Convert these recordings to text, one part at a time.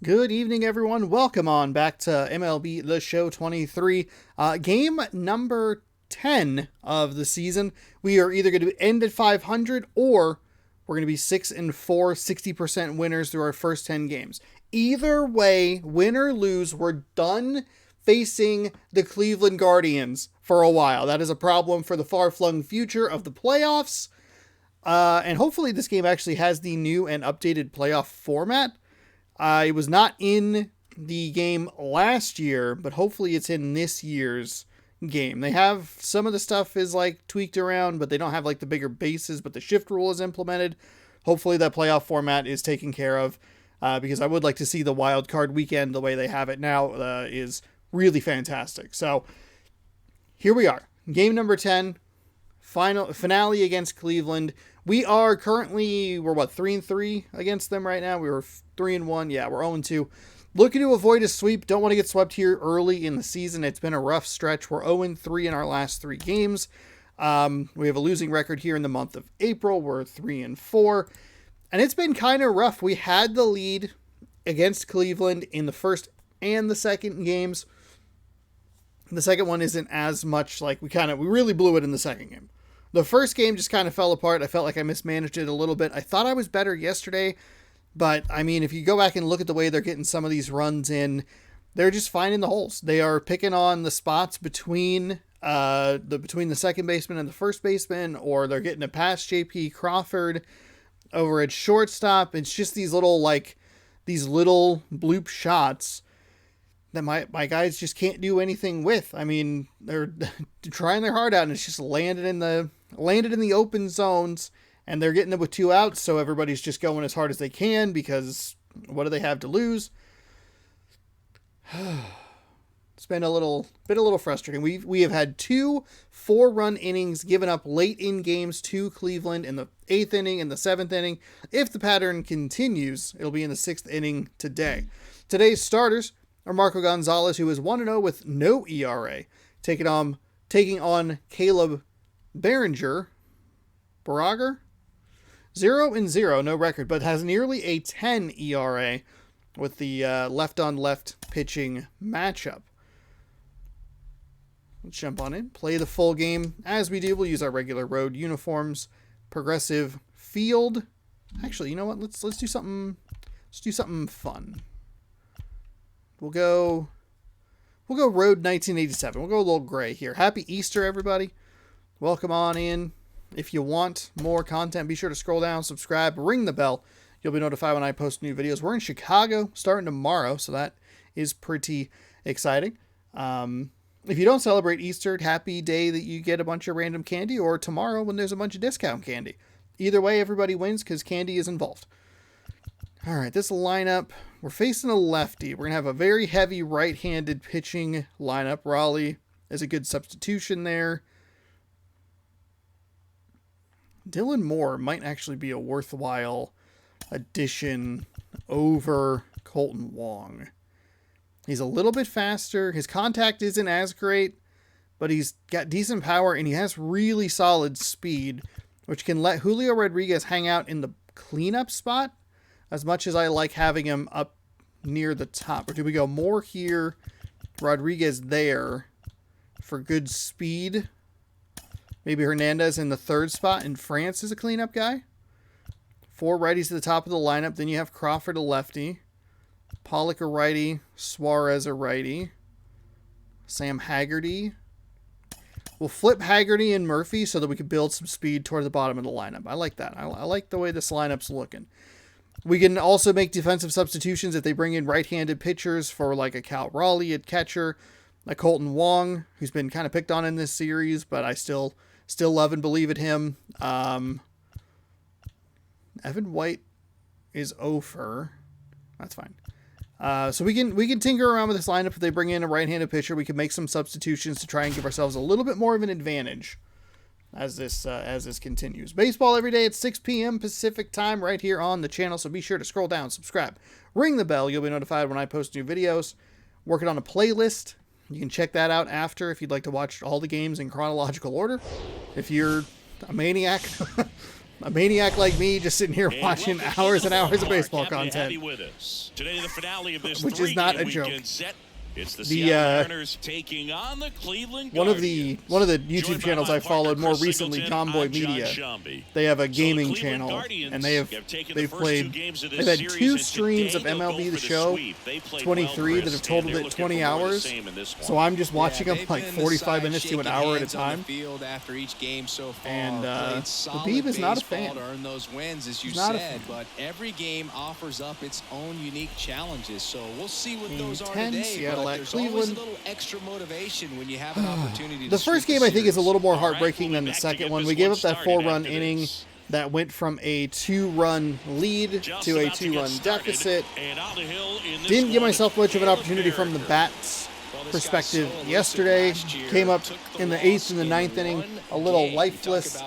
Good evening, everyone. Welcome on back to MLB The Show 23. Game number 10 of the season. We are either going to end at 500 or we're going to be 6-4, 60% winners through our first 10 games. Either way, win or lose, we're done facing the Cleveland Guardians for a while. That is a problem for the far-flung future of the playoffs. And hopefully this game actually has the new and updated playoff format. I was not in the game last year, but hopefully it's in this year's game. They have some of the stuff is like tweaked around, but they don't have like the bigger bases, but the shift rule is implemented. Hopefully that playoff format is taken care of because I would like to see the wild card weekend the way they have it now is really fantastic. So here we are. Game number 10, finale against Cleveland. We are currently, we're 3-3 against them right now. We were 3-1. Yeah, we're 0-2. Looking to avoid a sweep. Don't want to get swept here early in the season. It's been a rough stretch. We're 0-3 in our last 3 games. We have a losing record here in the month of April. We're 3-4. And it's been kind of rough. We had the lead against Cleveland in the first and the second games. The second one isn't as much like we really blew it in the second game. The first game just kind of fell apart. I felt like I mismanaged it a little bit. I thought I was better yesterday, but I mean, if you go back and look at the way they're getting some of these runs in, they're just finding the holes. They are picking on the spots between the second baseman and the first baseman, or they're getting a past JP Crawford over at shortstop. It's just these little bloop shots that my guys just can't do anything with. I mean, they're trying their heart out, and it's just landed in the open zones, and they're getting it with 2 outs, so everybody's just going as hard as they can because what do they have to lose? It's been a little frustrating. We have had 2 4-run innings given up late in games to Cleveland in the 8th inning and the 7th inning. If the pattern continues, it'll be in the 6th inning today. Today's starters are Marco Gonzalez, who is 1-0 with no ERA, taking on Caleb Barringer, 0-0, no record, but has nearly a 10 ERA with the left-on-left pitching matchup. Let's jump on in, play the full game. As we do, we'll use our regular road uniforms, progressive field. Actually, you know what? Let's do something. Let's do something fun. We'll go road 1987. We'll go a little gray here. Happy Easter, everybody. Welcome on in. If you want more content, be sure to scroll down, subscribe, ring the bell. You'll be notified when I post new videos. We're in Chicago starting tomorrow, so that is pretty exciting. If you don't celebrate Easter, happy day that you get a bunch of random candy, or tomorrow when there's a bunch of discount candy. Either way, everybody wins because candy is involved. All right, this lineup, we're facing a lefty. We're going to have a very heavy right-handed pitching lineup. Raleigh is a good substitution there. Dylan Moore might actually be a worthwhile addition over Colton Wong. He's a little bit faster. His contact isn't as great, but he's got decent power, and he has really solid speed, which can let Julio Rodriguez hang out in the cleanup spot as much as I like having him up near the top. Or do we go Moore here, Rodriguez there for good speed? Maybe Hernandez in the 3rd spot, and France is a cleanup guy. 4 righties at the top of the lineup. Then you have Crawford, a lefty. Pollock, a righty. Suarez, a righty. Sam Haggerty. We'll flip Haggerty and Murphy so that we can build some speed toward the bottom of the lineup. I like that. I like the way this lineup's looking. We can also make defensive substitutions if they bring in right-handed pitchers for like a Cal Raleigh at catcher, a Colton Wong, who's been kind of picked on in this series, but I still love and believe in him. Evan White is over. That's fine. So we can tinker around with this lineup. If they bring in a right-handed pitcher, we can make some substitutions to try and give ourselves a little bit more of an advantage as this continues. Baseball every day at 6 p.m. Pacific time right here on the channel, so be sure to scroll down, subscribe, ring the bell. You'll be notified when I post new videos. Working on a playlist. You can check that out after if you'd like to watch all the games in chronological order. If you're a maniac, a maniac like me just sitting here watching hours and hours of baseball content, Today, the finale of this which is not a joke. It's the Seattle Mariners taking on the Cleveland Guardians. One of the YouTube channels I followed more recently, John Boy Media. They have a gaming channel, and they've had 2 streams of MLB The Show 23 that have totaled at 20 hours. So I'm just watching them like 45 minutes to an hour at a time. And the Beeb is not a fan. He's not a fan. But every game offers up its own unique challenges. So we'll see what those are today. At Cleveland. A little extra motivation when you have an opportunity. The first game I think is a little more heartbreaking than the second one. We gave up that 4-run inning that went from a 2-run lead to a 2-run deficit. Didn't give myself much of an opportunity from the bats perspective yesterday. Came up in the 8th and the 9th inning a little lifeless.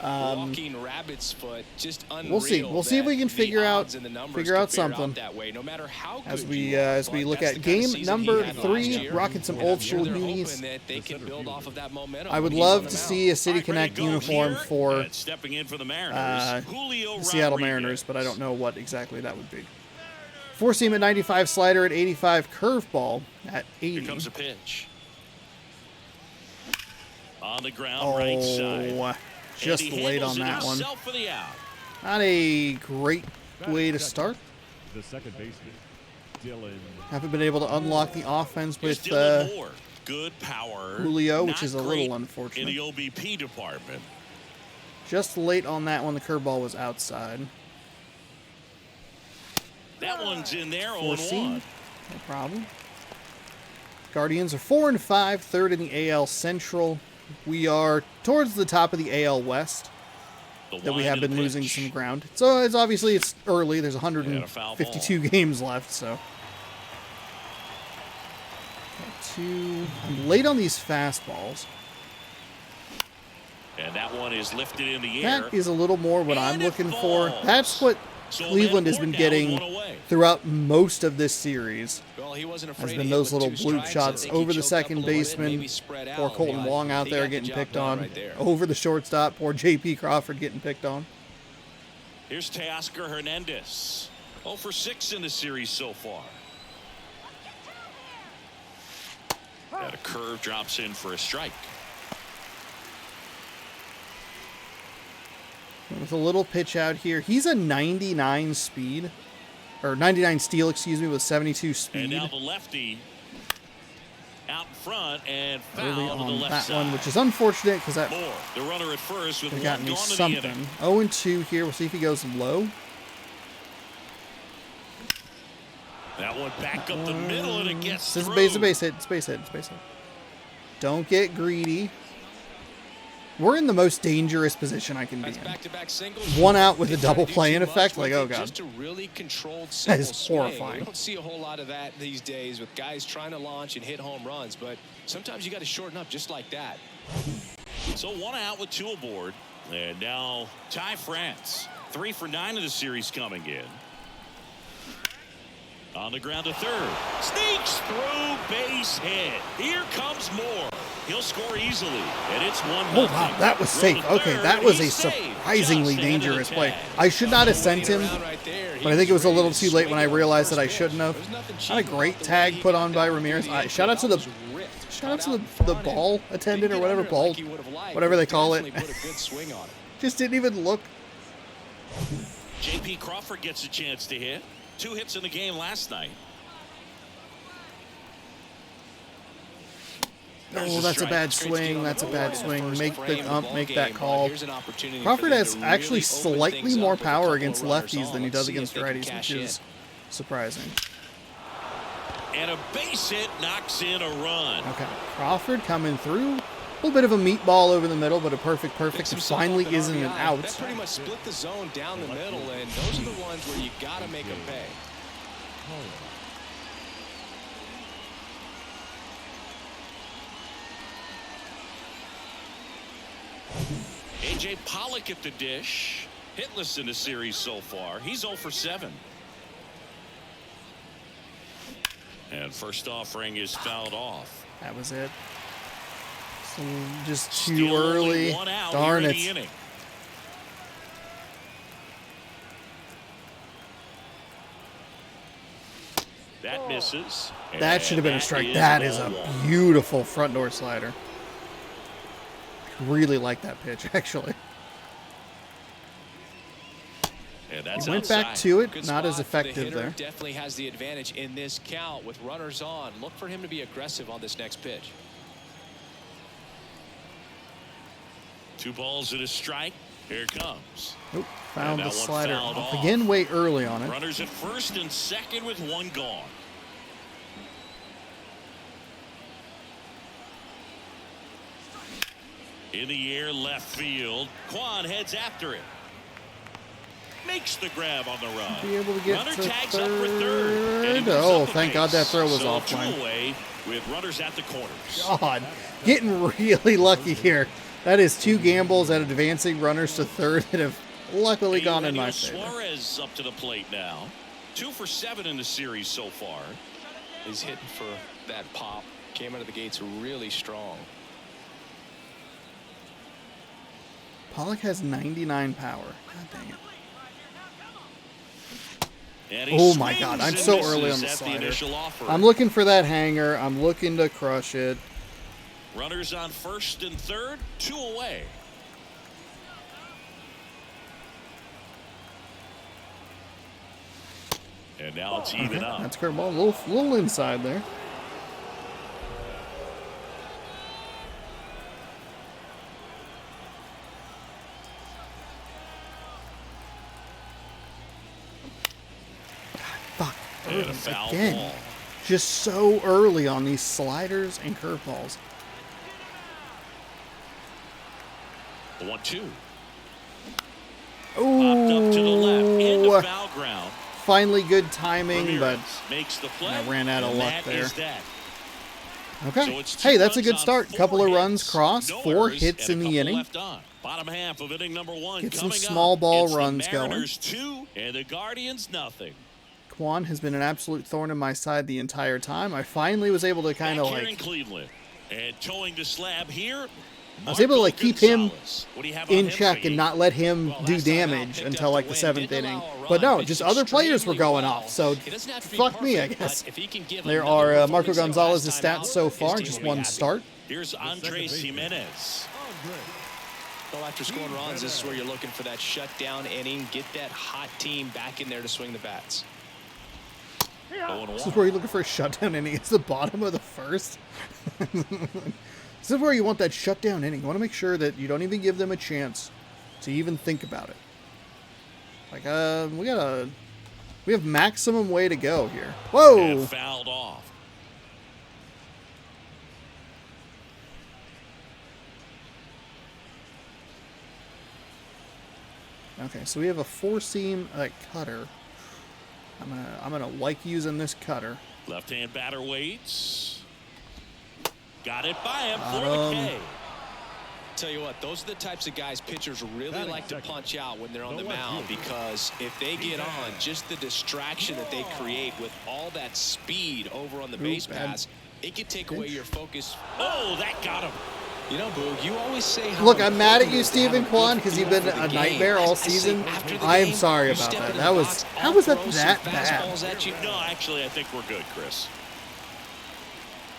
Walking rabbit's foot, just we'll see. We'll see if we can figure out something as we look at game number 3, rocking some old school unis. I would love to see a City Connect uniform for the Seattle Mariners, but I don't know what exactly that would be. 4-seam at 95, slider at 85, curveball at 80. Here comes a pitch on the ground, right side. Just late on that one. Not a great way to start. The second baseman, Dylan. Haven't been able to unlock the offense with good power, Julio, which is a little unfortunate. In the OBP department. Just late on that one. The curveball was outside. That one's in there. 4-seam. No problem. Guardians are 4-5, third in the AL Central. We are towards the top of the AL West that we have been losing some ground. So it's obviously it's early. There's 152 games left. So I'm late on these fastballs. And that one is lifted in the air. That is a little more what I'm looking for. That's what Cleveland has been getting throughout most of this series. Has been those little bloop shots over the second baseman, or Colton Wong out there getting picked on, over the shortstop, or J.P. Crawford getting picked on. Here's Teoscar Hernandez, 0 for 6 in the series so far. Got a curve, drops in for a strike. With a little pitch out here. He's a 99 speed. Or 99 steal, excuse me, with 72 speed. And now the lefty out in front and foul early on the left that side. one, which is unfortunate because that Moore, the runner at first with could have gotten me one gone something. to the inning. 0-2 here. We'll see if he goes low. That one back up the middle and it gets This through. is a base hit. It's base hit. It's base hit. Don't get greedy. We're in the most dangerous position I can be in. One out with a double play in effect. Like, oh god, that is horrifying. We don't see a whole lot of that these days with guys trying to launch and hit home runs, but sometimes you got to shorten up just like that. So 1 out with 2 aboard, and now Ty France, 3 for 9 of the series coming in. On the ground to third, sneaks through, base hit. Here comes Moore. He'll score easily, and it's 1-0. Oh wow, that was safe. Okay, that was a surprisingly dangerous play. I should not have sent him, but I think it was a little too late when I realized that I shouldn't have. Not a great tag put on by Ramirez. Shout out to the ball attendant or whatever they call it. Just didn't even look. J.P. Crawford gets a chance to hit. 2 hits in the game last night. Oh, that's a bad swing. That's a bad swing. Make the ump make that call. Crawford has actually slightly more power against lefties than he does against righties, which is surprising. And a base hit knocks in a run. Okay, Crawford coming through. A little bit of a meatball over the middle, but a perfect. It finally isn't an out. That pretty much split the zone down the middle, and those are the ones where you got to make them pay. A.J. Pollock at the dish. Hitless in the series so far. He's 0 for 7. And first offering is fouled off. That was it. So just too early. Darn it. That misses. That should have been a strike. That is a beautiful front door slider. I really like that pitch, actually. And that's He went outside. back to it, Good not as spot for the effective hitter. there. Definitely has the advantage in this count with runners on. Look for him to be aggressive on this next pitch. 2 balls and a strike. Here it comes. Oop, found And the that one slider fouled off off. again way early on it. Runners at first and second with 1 gone. In the air, left field. Quan heads after it. Makes the grab on the run. Be able to get Runner to tags up for third. And he moves Oh, up a thank God that base. throw was So offline. 2 away with runners at the corners. God, getting really lucky here. That is 2 gambles at advancing runners to third that have luckily gone in my favor. Suarez up to the plate now. 2 for 7 in the series so far. He's hitting for that pop. Came out of the gates really strong. Pollock has 99 power. God dang it. And he Oh my swings God, I'm and so early on misses the at slider. initial offer. I'm looking for that hanger. I'm looking to crush it. Runners on first and third, 2 away. And now it's even up. That's curveball. A little inside there. God, fuck. And a foul Again. ball. Just so early on these sliders and curveballs. 1-2. Ooh. Popped up to the left into foul ground. Finally good timing, Ramirez but makes the play. I ran out of and luck that there. is that. okay. So it's 2 Hey, that's a runs good on start. 4 Couple of hits, runs crossed, no 4 errors, hits and in a the couple inning. left on. Bottom half of inning number 1 Get some coming small up. ball It's runs the going. Mariners 2 and the Guardians nothing. Quan has been an absolute thorn in my side the entire time. I finally was able to kind of Back here in like Cleveland and towing the slab here. I was able to like keep him What do you have on in him, check Figgy? and not let him Well, do last time out, damage picked until up like the the win, 7th didn't inning. allow a run, But no, pitched just other players were extremely going well. off. So It doesn't have to be fuck me, I perfect, guess. but if he can give There another are Marco performance like Gonzalez's last time stats out, so his far, team just will be 1 happy. start. Here's Andres Jimenez. Well, after scoring runs, this is where you're looking for that shutdown inning. Get that hot team back in there to swing the bats. This is where you're looking for a shutdown inning. It's the bottom of the first. This is where you want that shutdown inning. You want to make sure that you don't even give them a chance to even think about it. Like, we have maximum way to go here. Whoa! And fouled off. Okay, so we have a 4-seam cutter. I'm gonna like using this cutter. Left-hand batter waits. Got it by him for Got the him. K. Tell you what, those are the types of guys pitchers really Batting like to second. punch out when they're on No the left mound, field. because if they get on, just the distraction that they create with all that speed over on the base bad pass, it could take away your focus. Oh, that got him. You know, Boog, you always say how Look, I'm mad at important you, it is to have Stephen a Kwan, good because you've feel been for the a game. nightmare all I say season. after the I am game, sorry you about step that. into That the was box, how I'll was that throw some that bad? fastballs at you. No, actually, I think we're good, Chris.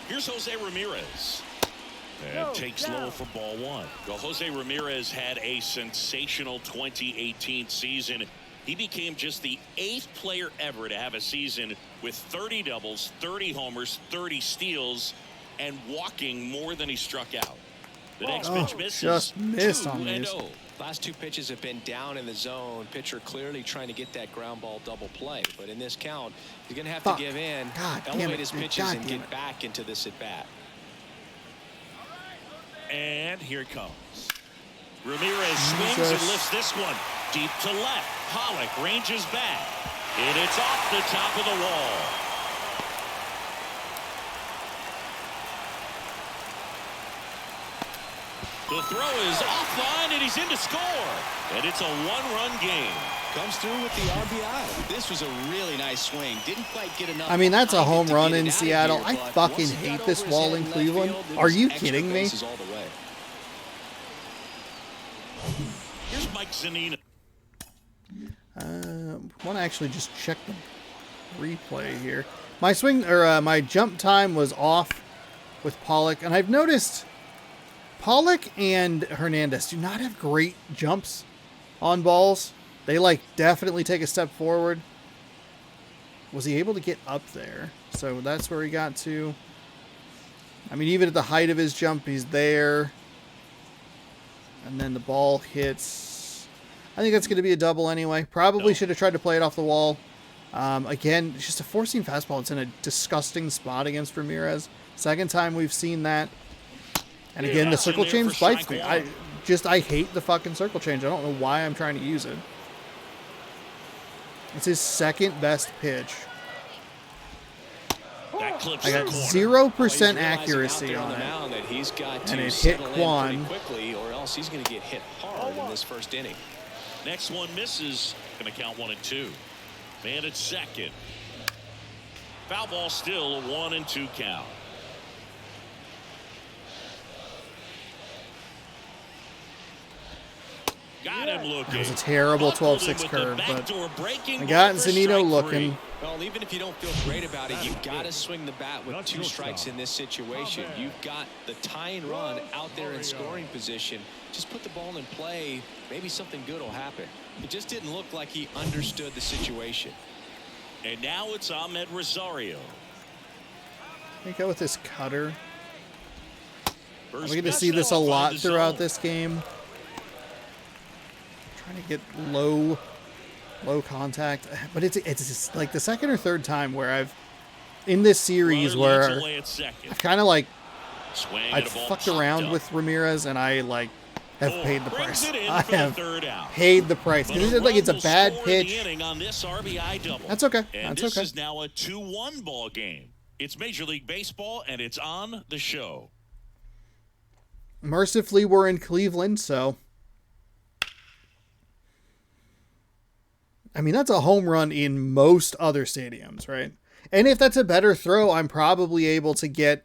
Here's Jose Ramirez. And takes low for ball 1. Well, Jose Ramirez had a sensational 2018 season. He became just the 8th player ever to have a season with 30 doubles, 30 homers, 30 steals, and walking more than he struck out. The next pitch misses. Just missed on 2-0. Last 2 pitches have been down in the zone. Pitcher clearly trying to get that ground ball double play. But in this count, he's going to have Fuck. to give in, God damn elevate it, his dude. pitches, God and damn get it. back into this at-bat. And here it comes. Ramirez swings Jesus. and lifts this one deep to left. Pollock ranges back. And it's off the top of the wall. The throw is offline, and he's in to score. And it's a 1-run game. Comes through with the RBI. This was a really nice swing. Didn't quite get enough. I mean, that's a behind it home to run get it in out of Seattle. here, I but fucking once it hate got this over his wall head in left Cleveland. field, it Are was you extra kidding me? bases all the way. Here's Mike Zunino. Want to actually just check replay here. My swing or my jump time was off with Pollock, and I've noticed Pollock and Hernandez do not have great jumps on balls. They like definitely take a step forward. Was he able to get up there? So that's where he got to. I mean, even at the height of his jump, he's there. And then the ball hits. I think that's going to be a double anyway. Probably should have tried to play it off the wall. Again, it's just a four-seam fastball. It's in a disgusting spot against Ramirez. Second time we've seen that. And again, the circle change bites me. I hate the fucking circle change. I don't know why I'm trying to use it. It's his second best pitch. I got 0% accuracy on it. And it hit Quan. Quickly, or else he's going to get hit hard in this first inning. Next one misses. Going to count 1-2. Man at second. Foul ball, still a 1-2 count. Got him looking. It was a terrible 12-6 curve, but I got Zunino looking. Well, even if you don't feel great about it, you've got to swing the bat with 2 strikes in this situation. You've got the tying run out there in scoring position. Just put the ball in play. Maybe something good will happen. It just didn't look like he understood the situation. And now it's Ahmed Rosario. I go with this cutter. We're going to see this a lot throughout this game. Trying to get low contact, but it's just like the second or third time where I've in this series where I've kind of like I've fucked around with Ramirez and I like have paid the price. I have paid the price because it's like it's a bad pitch. That's okay. That's okay. This is now a 2-1 ball game. It's Major League Baseball and it's on the show. Mercifully, we're in Cleveland, so. I mean, that's a home run in most other stadiums, right? And if that's a better throw, I'm probably able to get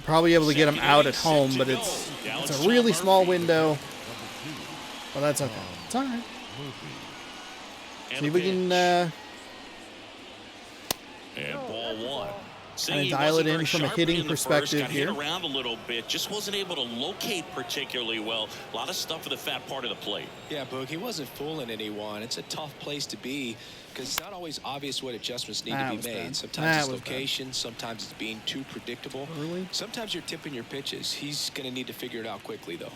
him out at home, but it's a really small window. But that's okay. It's all right. See if we can and ball 1. kind of dial it in from a hitting perspective here. Hit around a little bit, just wasn't able to locate particularly well. A lot of stuff at the fat part of the plate. Yeah, Boog, he wasn't fooling anyone. It's a tough place to be because it's not always obvious what adjustments need to be made. Bad. Sometimes it's location, sometimes it's being too predictable. Sometimes you're tipping your pitches. He's going to need to figure it out quickly, though.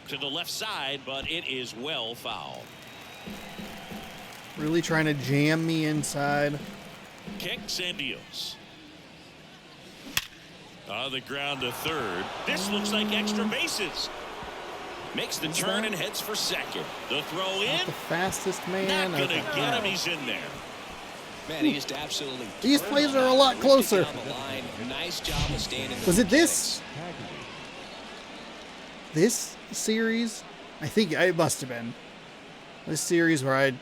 To the left side, but it is well fouled. Really trying to jam me inside. Kicks and deals. On the ground to third. This looks like extra bases. Makes the turn and heads for second. The throw in. Not the fastest man. Not gonna get him. He's in there. Man, he just absolutely. These plays are a lot closer. Nice job of standing. Was it this series? I think it must have been this series where I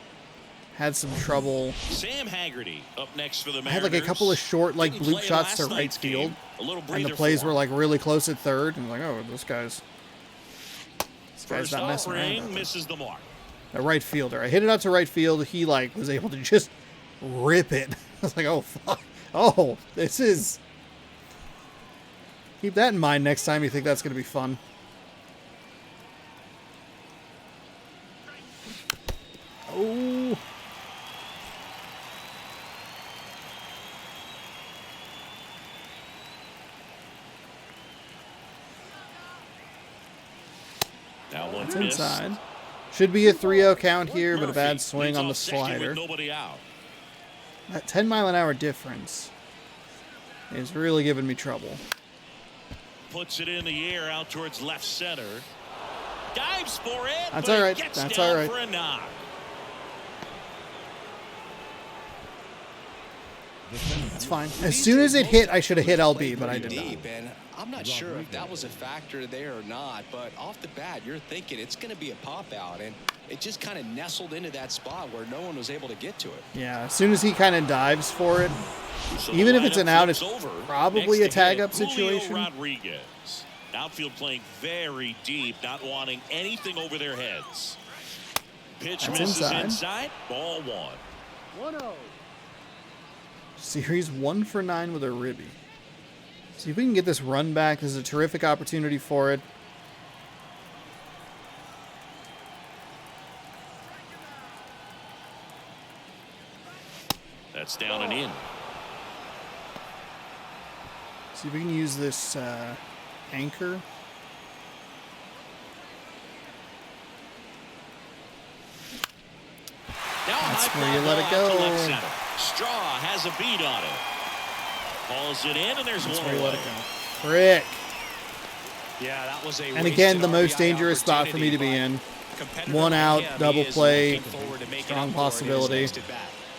had some trouble. Sam Haggerty up next for the Mariners. I had like a couple of short like bloop shots to right field, and the plays were like really close at third. And I'm like, oh, this guy's not messing around. Misses the mark. A right fielder. I hit it out to right field. He like was able to just rip it. I was like, oh fuck. Oh, this is. Keep that in mind next time you think that's going to be fun. Oh. Now one's It's inside. Should be a 3-0 count here, but a bad swing on the slider. That 10-mile-an-hour difference is really giving me trouble. Puts it in the air out towards left center. Dives for it. That's all right. That's all right. For a knock. That's fine. As soon as it hit, I should have hit LB, but I did not. And I'm not sure if that was a factor there or not, but off the bat, you're thinking it's going to be a pop out, and it just kind of nestled into that spot where no one was able to get to it. Yeah, as soon as he kind of dives for it, even if it's an out, it's probably a tag-up situation. Rodriguez. Outfield playing very deep, not wanting anything over their heads. Pitch misses inside. Ball 1. Series 1 for 9 with a ribby. See if we can get this run back. This is a terrific opportunity for it. That's down and in. See if we can use this anchor. That's where you let it go. Straw has a beat on it. Calls it in, and there's That's one where you away. let it go. Frick. Yeah, that was a And again, the most RBI dangerous spot for me to be in. One out, double play, strong possibility.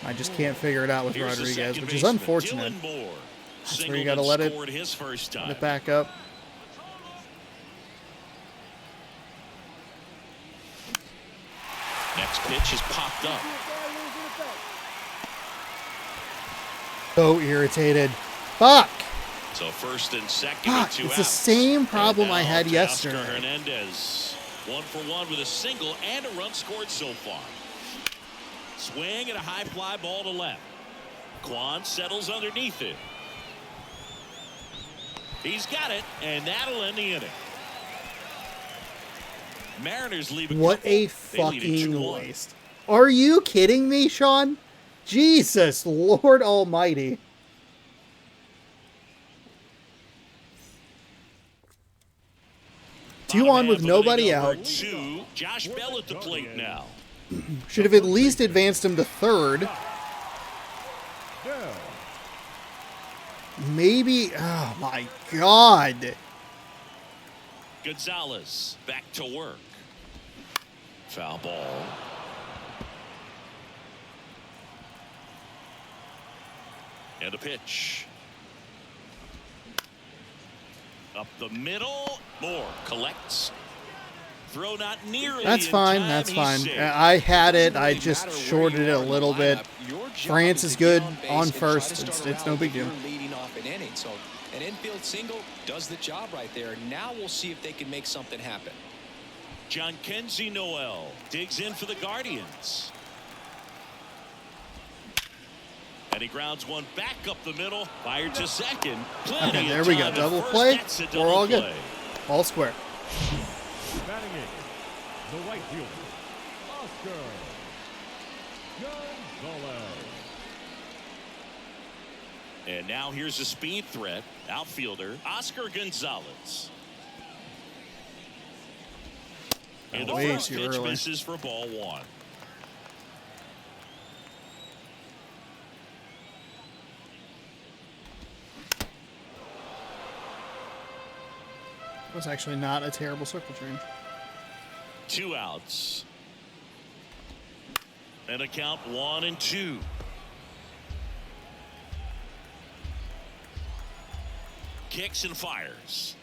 I just can't figure it out with Here's the Rodriguez, second which is baseman, unfortunate. Dylan Moore. That's where Singled you got to and let it, scored his first time. let it back up. Next pitch is popped up. So irritated. Fuck. So first and second, Fuck. two It's outs. the same problem And I now had to yesterday. Oscar Hernandez. 1 for 1 with a single and a run scored so far. Swing and a high fly ball to left. Kwan settles underneath it. He's got it, and that'll end the inning. Mariners leave. What a They lead it fucking 2-1. waste. Are you kidding me, Sean? Jesus, Lord Almighty. Two on with nobody out. 2. Josh Bell at the plate now. Should have at least advanced him to third. Maybe. Oh my God. Gonzalez back to work. Foul ball. And a pitch. Up the middle. Moore collects. Throw not nearly. That's in fine. time. That's He's fine. safe. I had it. Doesn't I really just matter where shorted you it a are in the little bit. lineup. Your job France is to good get base on and try first. to start It's no around big if deal. you're leading off an inning. So an infield single does the job right there. Now we'll see if they can make something happen. John Kenzie Noel digs in for the Guardians. And he grounds one back up the middle. Fired to second. Plenty Okay, of there we go. time at Double first. play. That's a We're double all good. play. All square. Batting in, the right fielder, Oscar Gonzalez. And now here's a speed threat. Outfielder Oscar Gonzalez. And the Way first too pitch early. misses for ball 1. It was actually not a terrible circle change. 2 outs. And a count 1-2. Kicks and fires.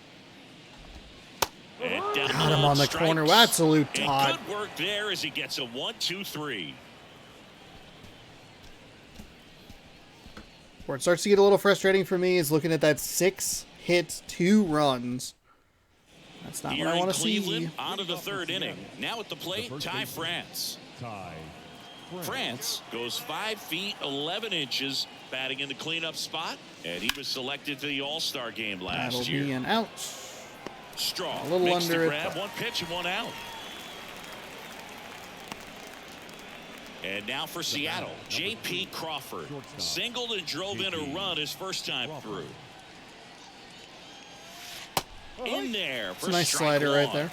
And down Got him on the strikes. corner. Absolute And Todd. good work there as he gets a 1-2-3. Where it starts to get a little frustrating for me is looking at that 6 hits, 2 runs. That's not Here what I in want to Cleveland, see. on to the 3rd inning. Now at the plate, first Ty baseman. France. Ty France goes 5 feet 11 inches batting in the cleanup spot, and he was selected to the All-Star game last That'll year. be an out. Straw a little makes under the it, grab, but- 1 pitch and 1 out. And now for Seattle, J.P. Crawford singled and drove in a run his first time through. In there It's for a nice strike slider right 1. there.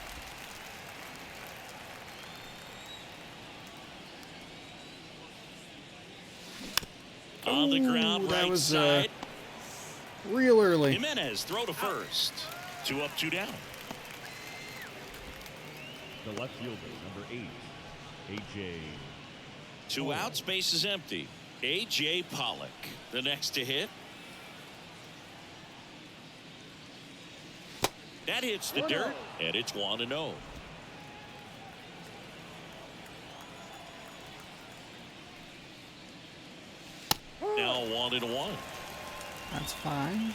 On the Ooh, ground, that right was, side. Real early. Jimenez throw to first. 2 up, 2 down. The left fielder, number 8, A.J. 2 outs, base is empty. A.J. Pollock, the next to hit. That hits the dirt, and it's 1-0. Now 1-1. That's fine.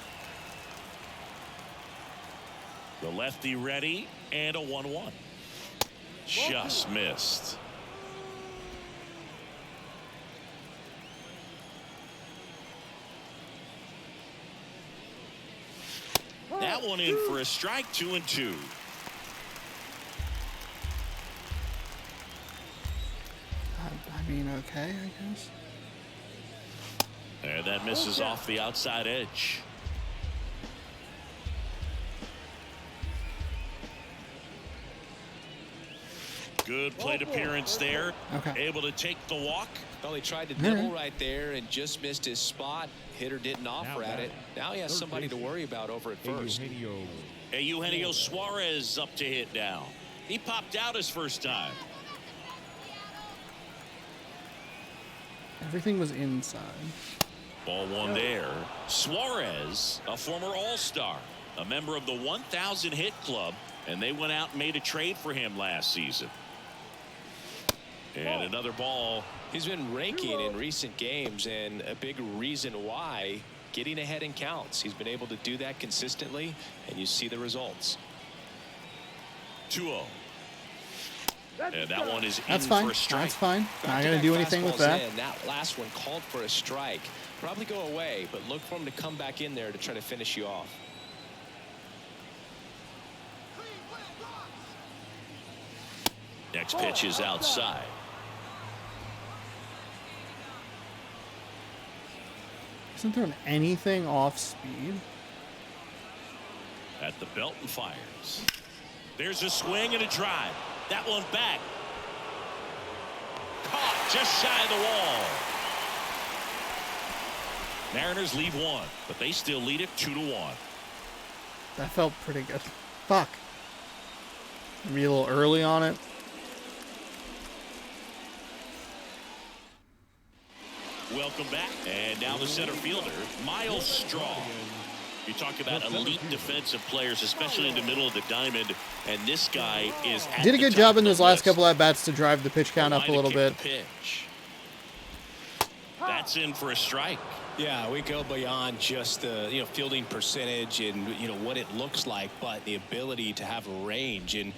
The lefty ready, and a 1-1. Just missed. that one in for a strike. 2-2. I mean, okay, I guess. And that misses off the outside edge. Good plate appearance there. Okay. Able to take the walk. Well, he tried to double right there and just missed his spot. Hitter didn't offer at it. Now he has somebody to worry about over at first. Eugenio Suarez up to hit now. He popped out his first time. Everything was inside. Ball one there. Suarez, a former All-Star, a member of the 1,000 hit club, and they went out and made a trade for him last season. And another ball. He's been raking in recent games, and a big reason why, getting ahead in counts. He's been able to do that consistently, and you see the results. 2-0. And that one is That's in fine. for a strike. That's fine. Not going to do anything with that. That last one called for a strike. Probably go away, but look for him to come back in there to try to finish you off. Next pitch is outside. Isn't there anything off speed? At the belt and fires. There's a swing and a drive. That one back. Caught just shy of the wall. Mariners lead one, but they still lead it 2-1. That felt pretty good. Fuck. Maybe a little early on it. Welcome back. And now the center fielder, Miles Straw. You talk about elite defensive players, especially in the middle of the diamond, and this guy is at Did a the good top job in of those the last list. couple at bats to drive the pitch count up a Line to little kick bit. the pitch. That's in for a strike. Yeah, we go beyond just the fielding percentage and what it looks like, but the ability to have range and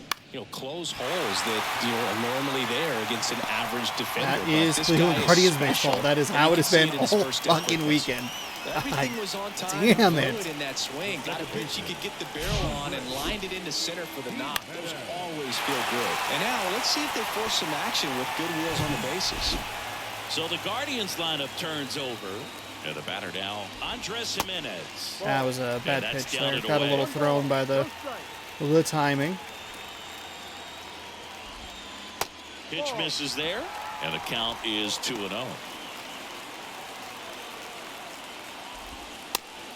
close holes that are normally there against an average defender. That is Cleveland Guardians baseball. That is how it has been all fucking weekend. Everything was on time. Damn and it. in that swing. Got a pitch you could get the barrel on and lined it into center for the knock. Those always feel good. And now let's see if they force some action with good wheels on the bases. So the Guardians lineup turns over. And the batter now, Andres Jimenez. That was a bad that's pitch down there. and Got a away. little thrown by the timing. Pitch misses there, and the count is 2-0.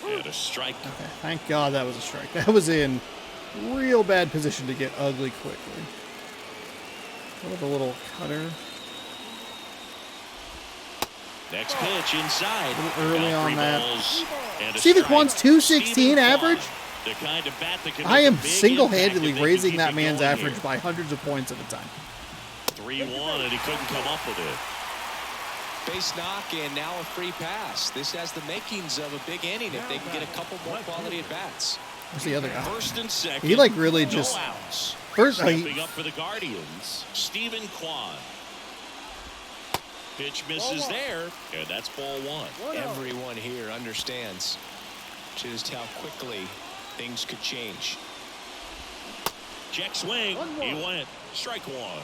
And a strike. Okay, thank God that was a strike. That was in real bad position to get ugly quickly. What a little cutter. Next pitch inside. A little early on that. Stephen Kwan's 216 average? The kind of bat that can I make a am big single-handedly impact if they can raising keep that it man's going average here. by hundreds of points at a time. 3-1, and he couldn't come up with it. Base knock and now a free pass. This has the makings of a big inning if they can get a couple more quality at bats. Where's the other guy? First and second. He like really no just outs. first. Stepping up for the Guardians, Stephen Kwan. Pitch misses there, and that's ball one. Everyone here understands just how quickly things could change. Check swing. He went. Strike one.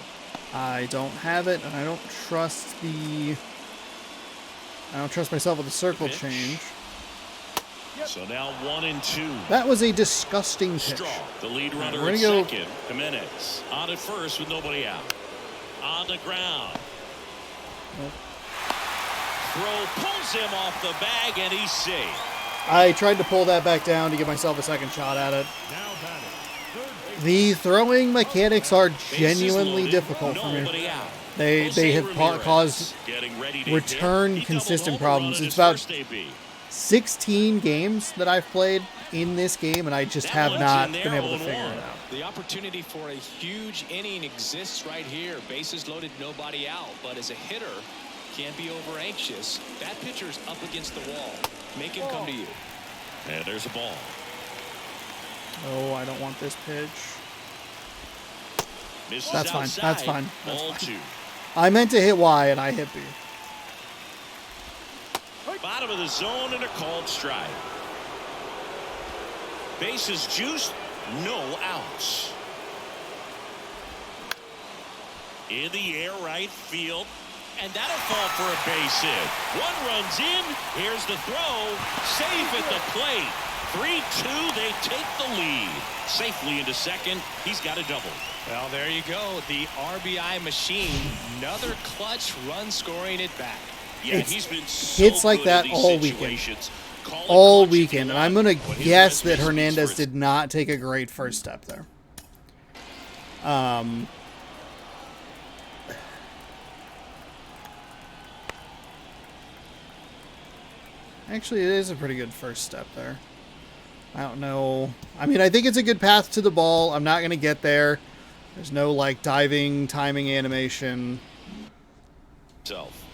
I don't have it, and I don't trust myself with the circle Pitch. change. So now 1-2. That was a disgusting pitch. Straw, the lead runner We're at gonna go- second. Jimenez on at first with nobody out. On the ground. Nope. Throw pulls him off the bag, and he's safe. I tried to pull that back down to give myself a second shot at it. The throwing mechanics are genuinely Bases loaded, difficult for me. nobody out. They Jose have Ramirez caused getting ready to return hit. He consistent doubled home problems. run in It's his about first AB. 16 games that I've played in this game, and I just That have one's not in there, been able to 0-1. figure it out. The opportunity for a huge inning exists right here. Bases loaded, nobody out. But as a hitter, can't be over anxious. That pitcher's up against the wall. Make him come to you. And there's a ball. Oh, I don't want this pitch. Misses That's fine. outside. That's fine. That's Ball fine. two. I meant to hit Y, and I hit B. Bottom of the zone and a called strike. Bases juiced, no outs. In the air, right field. And that'll fall for a base hit. One runs in. Here's the throw. Safe at the plate. 3-2. They take the lead. Safely into second. He's got a double. Well, there you go. The RBI machine. Another clutch run scoring it back. Yeah, It's he's been so hits like good that in these all weekend. situations. Call it All clutch if you weekend. And want, I'm going but to his guess resume that speaks Hernandez for did not take a great first step there. Actually, it is a pretty good first step there. I don't know. I mean, I think it's a good path to the ball. I'm not going to get there. There's no, like, diving, timing animation. itself.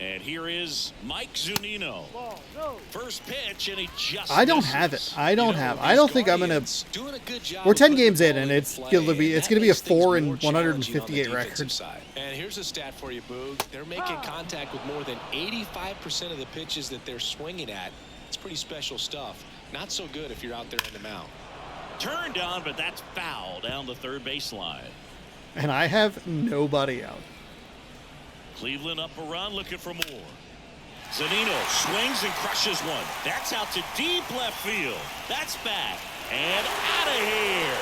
And here is Mike Zunino. First pitch, and he just I don't misses. have it. I don't You know, have. I these don't think I'm going Guardians to... doing a good job We're of 10 putting games the in, ball and in it's play, going to be and it's that going to be a makes things 4 and more challenging on the 158 defensive record. side. And here's a stat for you, Boog. They're making contact with more than 85% of the pitches that they're swinging at. It's pretty special stuff. Not so good if you're out there in the mound. Turned on, but that's foul down the third baseline. And I have nobody out. Cleveland up a run, looking for more. Zunino swings and crushes one. That's out to deep left field. That's back and out of here.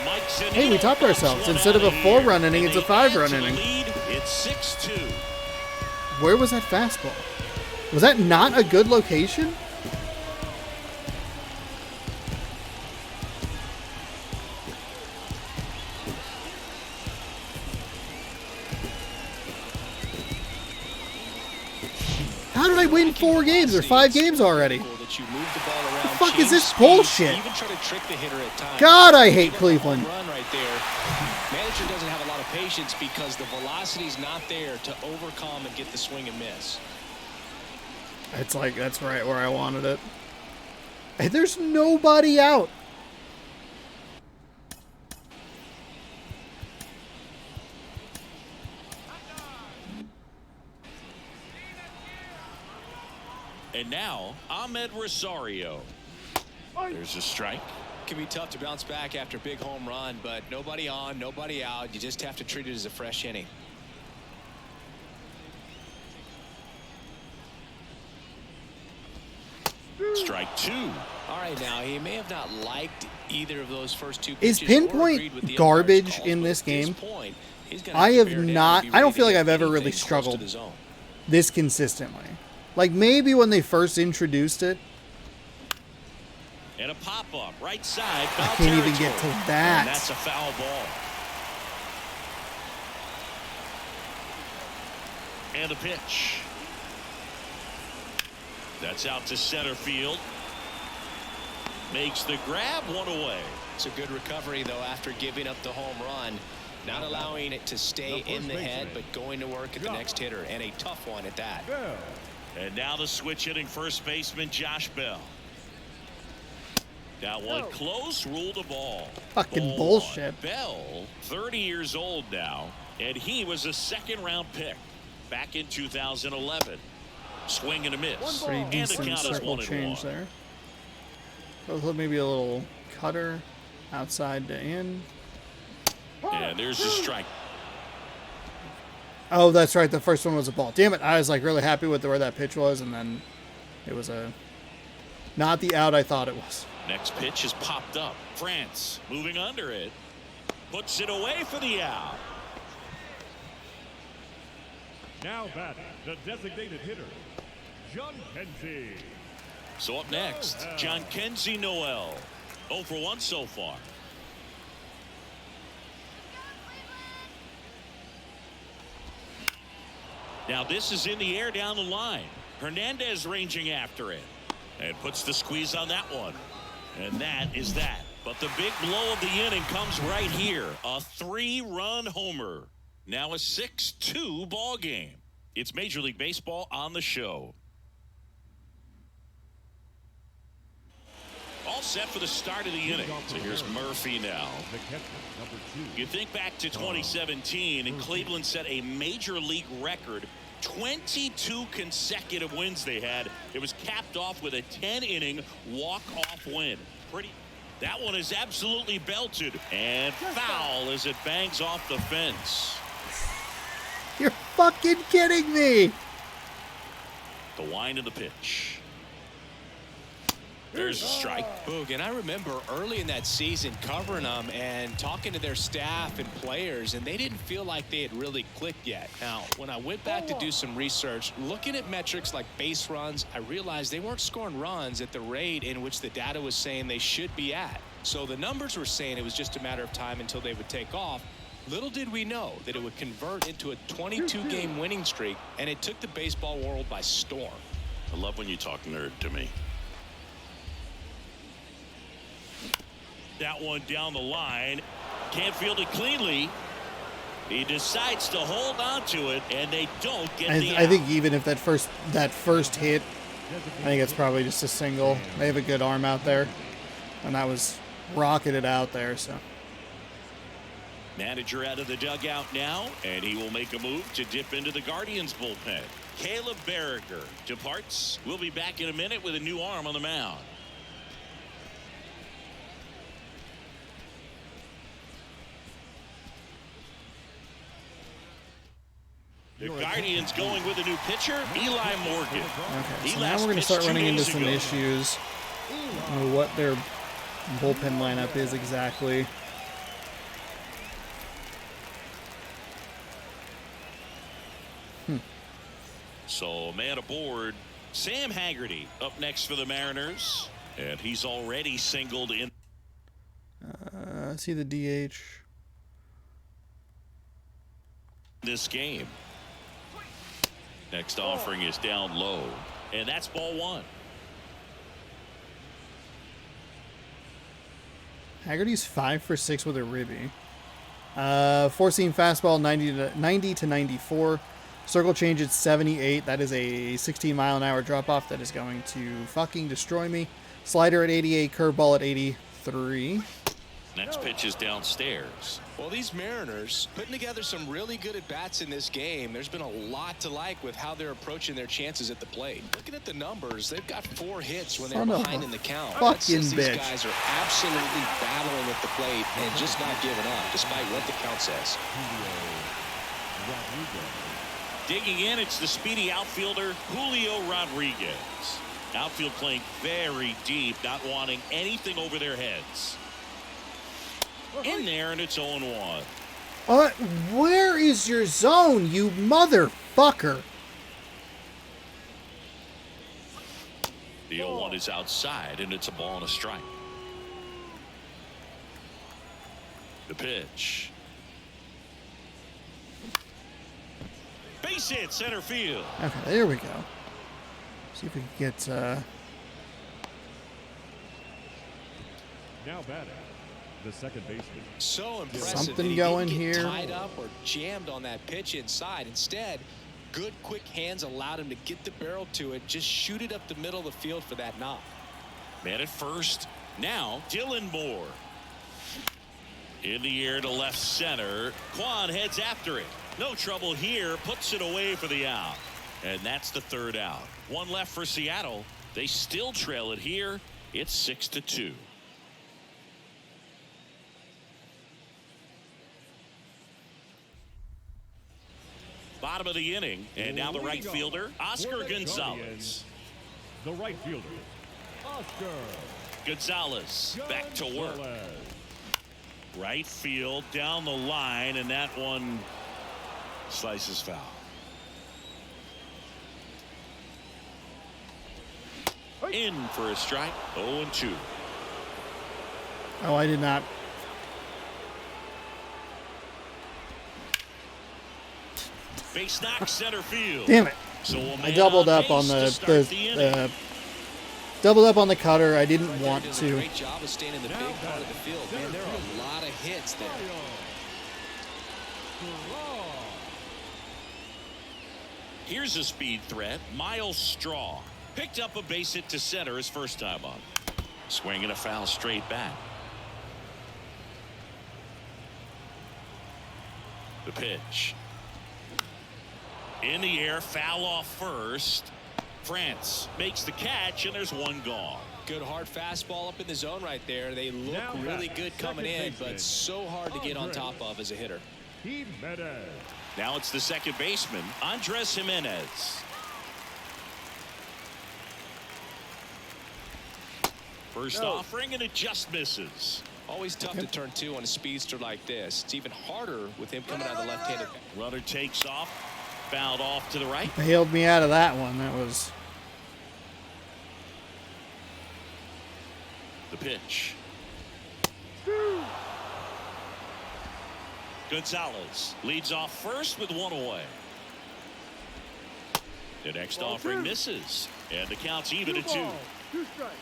Mike Zunino. Hey, we topped knocks ourselves. one Instead of out a here, 4-run inning, and it's a they 5-run add to the inning. lead. It's 6-2. Where was that fastball? Was that not a good location? How did I win 4 games or 5 games already? That you move the ball around, The fuck is change this speed, bullshit? Even try to trick the hitter at times. God, I hate Get the Cleveland. home run right there. Manager doesn't have a lot of patience because the velocity's not there to overcome and get the swing and miss. It's like, that's right where I wanted it. And there's nobody out. And now, Ahmed Rosario. There's a strike. Can be tough to bounce back after a big home run, but nobody on, nobody out. You just have to treat it as a fresh inning. Strike 2. All right, now he may have not liked either of those first 2 Is pitches or pinpoint agreed with the garbage umpire's calls, in but this at this game? point, he's gonna I to have bear down and not. be I don't ready feel to like I've hit ever really anything close to struggled the zone. this consistently. Like maybe when they first introduced it, And a pop-up, right side. I Foul can't even get to territory. that. And that's a foul ball. And a pitch. That's out to center field. Makes the grab, one away. It's a good recovery, though, after giving up the home run. Not allowing it to stay in the head, but going to work at the next hitter, and a tough one at that. And now the switch hitting first baseman Josh Bell. That one close, ruled the ball. Fucking Ball bullshit. one. Bell, 30 years old now, and he was a second-round pick back in 2011. Swing and a miss. pretty And the decent count is circle 1-1. change there. Maybe a little cutter outside to in. And there's the strike. Oh, that's right. The first one was a ball. Damn it. I was like really happy with where that pitch was, and then it was not the out I thought it was. Next pitch is popped up. France moving under it. Puts it away for the out. Now batting, the designated hitter, John Kenzie. So up next, John Kenzie Noel. 0 for 1 so far. Now this is in the air down the line. Hernandez ranging after it. And puts the squeeze on that one. And that is that. But the big blow of the inning comes right here. A 3-run homer. Now a 6-2 ball game. It's Major League Baseball on the show. All set for the start of the inning. So here's Murphy now. The catcher, number 2. You think back to 2017, and Cleveland set a major league record 22 consecutive wins they had. It was capped off with a 10-inning walk-off win. That one is absolutely belted and foul as it bangs off the fence. You're fucking kidding me. The wind of the pitch. There's a strike. Boog, and I remember early in that season covering them and talking to their staff and players, and they didn't feel like they had really clicked yet. Now, when I went back to do some research, looking at metrics like base runs, I realized they weren't scoring runs at the rate in which the data was saying they should be at. So the numbers were saying it was just a matter of time until they would take off. Little did we know that it would convert into a 22-game winning streak, and it took the baseball world by storm. I love when you talk nerd to me. That one down the line. Can't field it cleanly. He decides to hold on to it, and they don't get the out. I think even if that first hit, I think it's probably just a single. They have a good arm out there, and that was rocketed out there. So Manager out of the dugout now, and he will make a move to dip into the Guardians bullpen. Caleb Berriger departs. We'll be back in a minute with a new arm on the mound. The Guardians going with a new pitcher, Eli Morgan. okay, so now we're going to start running into some issues. I don't know what their bullpen lineup is exactly. So, man aboard. Sam Haggerty up next for the Mariners. And he's already singled in. See the DH. This game. Next offering is down low. And that's ball one. Haggerty's 5 for 6 with a ribby. Four-seam fastball 90 to 94. Circle change at 78. That is a 16-mile-an-hour drop-off that is going to fucking destroy me. Slider at 88. Curveball at 83. Next pitch is downstairs. Well, these Mariners putting together some really good at-bats in this game. There's been a lot to like with how they're approaching their chances at the plate. Looking at the numbers, they've got 4 hits when they're behind in the count. Fucking these bitch. guys are absolutely battling at the plate and just not giving up, despite what the count says. Digging in, it's the speedy outfielder, Julio Rodriguez. Outfield playing very deep, not wanting anything over their heads. In there, and it's 0-1. Where is your zone, you motherfucker? The 0-1 is outside, and it's a ball and a strike. The pitch. Base hit, center field. Okay, there we go. See if we can get... Now batting, the second baseman. So impressive. Something that he going didn't get here. tied up or jammed on that pitch inside. Instead, good quick hands allowed him to get the barrel to it, just shoot it up the middle of the field for that knock. Man at first. Now Dylan Moore. In the air to left center. Kwan heads after it. No trouble here. Puts it away for the out. And that's the third out. One left for Seattle. They still trail it here. It's 6-2. Bottom of the inning, and now the right fielder, Oscar Gonzalez. The right fielder, Oscar Gonzalez back to work. Right field down the line, and that one slices foul. In for a strike. 0-2. Oh, I did not. Base knock center field. Damn it. So I doubled up on the doubled up on the cutter. I didn't want Does to. a great job of staying in the big part of the field. Man, there are a lot of hits there. Here's a speed threat. Miles Straw picked up a base hit to center his first time up. Swinging a foul straight back. The pitch. In the air, foul off first. France makes the catch, and there's one gone. Good hard fastball up in the zone right there. They look really good coming in, but so hard to get on top of as a hitter. Now it's the second baseman, Andres Jimenez. First offering, and it just misses. Always tough to turn two on a speedster like this. It's even harder with him coming out of the left-handed. Runner takes off, fouled off to the right. Bailed me out of that one. That was the pitch. Gonzalez leads off first with one away. The next offering misses, and the count's even at 2. 2 strikes.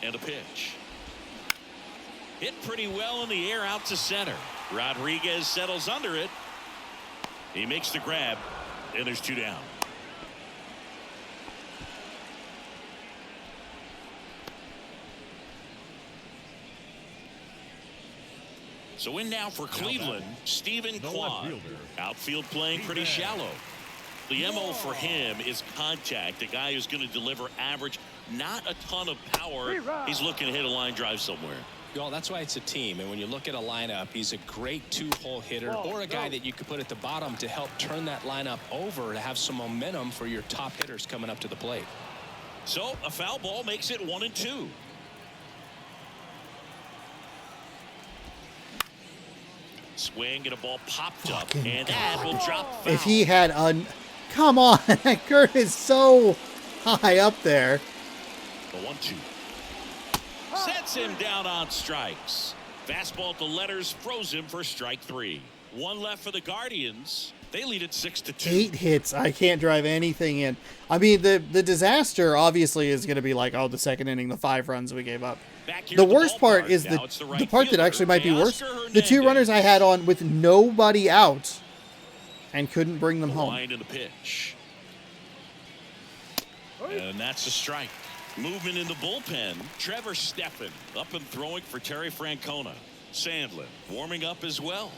And a pitch. Hit pretty well in the air out to center. Rodriguez settles under it. He makes the grab, and there's 2 down. So in now for Cleveland, Stephen Kwan. Outfield playing pretty shallow. The MO for him is contact. A guy who's going to deliver average, not a ton of power. He's looking to hit a line drive somewhere. Well, that's why it's a team. And when you look at a lineup, he's a great 2-hole hitter or a guy that you could put at the bottom to help turn that lineup over to have some momentum for your top hitters coming up to the plate. So a foul ball makes it 1-2. Swing and a ball popped up, and that will drop foul. if he had come on, that curve is so high up there. The 1-2 sets him down on strikes. Fastball to letters froze him for strike 3. 1 left for the Guardians. They lead it 6-2. 8 hits. I can't drive anything in. I mean, the disaster obviously is going to be like, oh, the second inning, the 5 runs we gave up. The worst part is the part that actually might be worse. The 2 runners I had on with nobody out and couldn't bring them home. Line in the pitch. And that's a strike. Movement in the bullpen. Trevor Steffen up and throwing for Terry Francona. Sandlin warming up as well.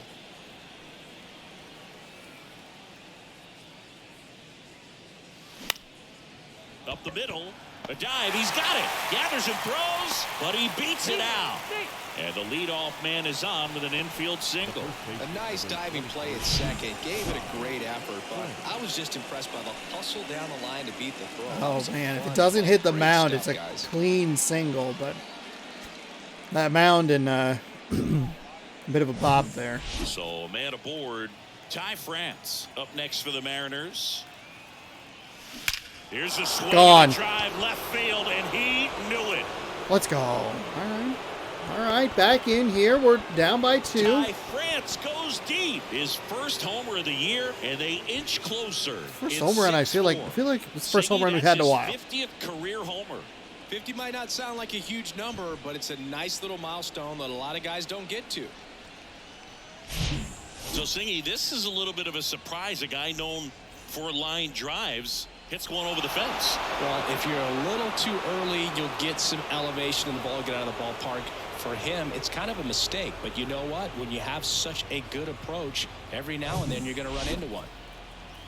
Up the middle. A dive. He's got it. Gathers and throws, but he beats it out. And the leadoff man is on with an infield single. A nice diving play at second. Gave it a great effort, but I was just impressed by the hustle down the line to beat the throw. Oh, man. If it doesn't hit the mound, it's a clean single, but that mound and a bit of a bob there. So a man aboard. Ty France up next for the Mariners. Here's a swing and a drive left field, and he knew it. Let's go. All right. All right, back in here. We're down by 2. Ty France goes deep. His first homer of the year, and they inch closer. First home run, I feel like it's the first home run we've had in a while. 50th career homer. 50 might not sound like a huge number, but it's a nice little milestone that a lot of guys don't get to. So, Singy, this is a little bit of a surprise. A guy known for line drives hits one over the fence. Well, if you're a little too early, you'll get some elevation in the ball, get out of the ballpark. For him, it's kind of a mistake. But you know what? When you have such a good approach, every now and then you're going to run into one.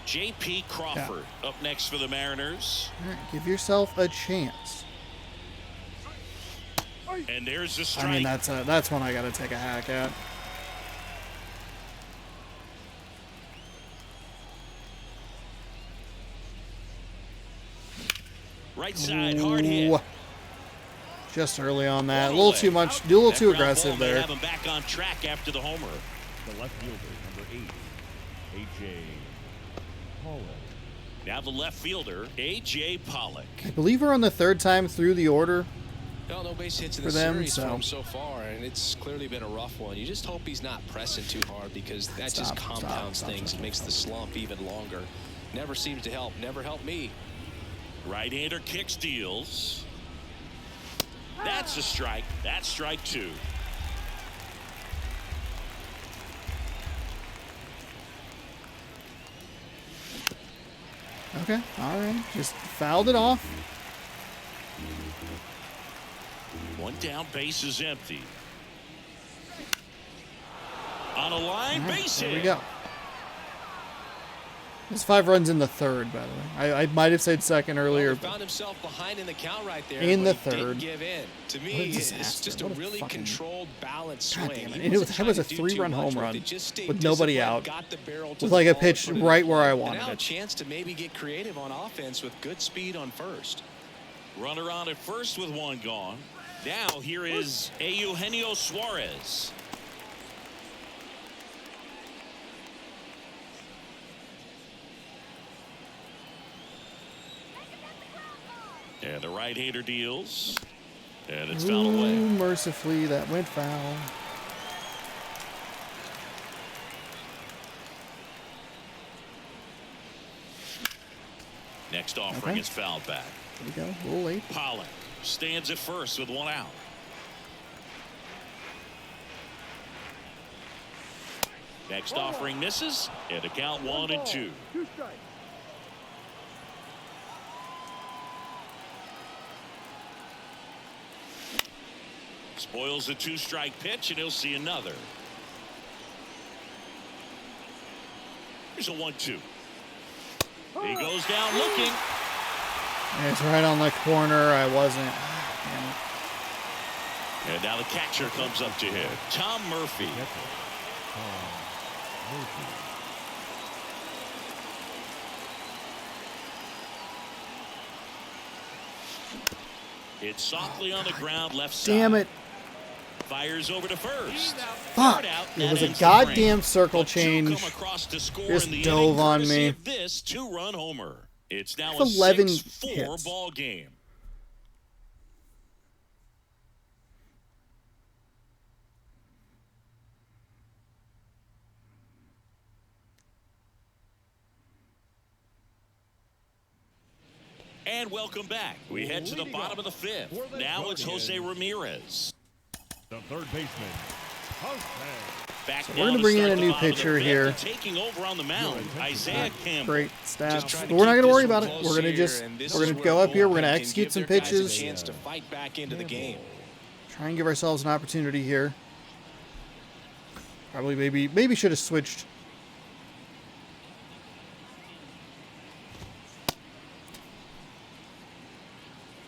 J.P. Crawford up next for the Mariners. All right, give yourself a chance. And there's the strike. I mean, that's one I got to take a hack at. Right side, hard hit. Just early on that. A little too much, a little too aggressive there. Have him back on track after the homer. The left fielder, number 8, A.J. Pollock. Now the left fielder, A.J. Pollock. I believe we're on the 3rd time through the order. No base hits in for the them, series for him so far, and it's clearly been a rough one. You just hope he's not pressing too hard because that just compounds things and makes the slump even longer. Never seems to help. Never helped me. Right-hander kick steals. That's a strike. That's strike 2. Okay, all right. Just fouled it off. One down, base is empty. On a line, base hit. There we go. There's 5 runs in the third, by the way. I might have said second earlier. Well, he found himself behind in the count right there. In the but he third. Didn't give in. To me, it's just a really controlled, balanced swing. That was a 3-run home run with nobody out, with like a pitch right where I wanted now it. A chance to maybe get creative on offense with good speed on first. Runner on at first with 1 gone. Now here is Eugenio Suarez. And the right-hander deals. And it's fouled away. Mercifully, that went foul. Next offering is fouled back. There we go. A little late. Pollock stands at first with 1 out. Next offering misses. And a count 1-2. Spoils the 2-strike pitch, and he'll see another. Here's a 1-2. He goes down looking. It's right on the corner. I wasn't. And now the catcher comes up to him. Tom Murphy. It's softly on the ground, left side. Damn it. Fires over to first. Fuck. It was a goddamn circle change. Just dove on me. This 2-run homer. It's now a 11 6-4 hits. ball game. And welcome back. We head to the bottom of the 5th. Now it's Jose Ramirez. The third baseman, Jose. So we're going to bring in a new pitcher here. Taking over on the mound, Isaiah Campbell. Great stats. But we're not going to worry about it. We're going to go up here. We're going to execute some pitches. Chance to fight back into the game. Try and give ourselves an opportunity here. Probably maybe should have switched.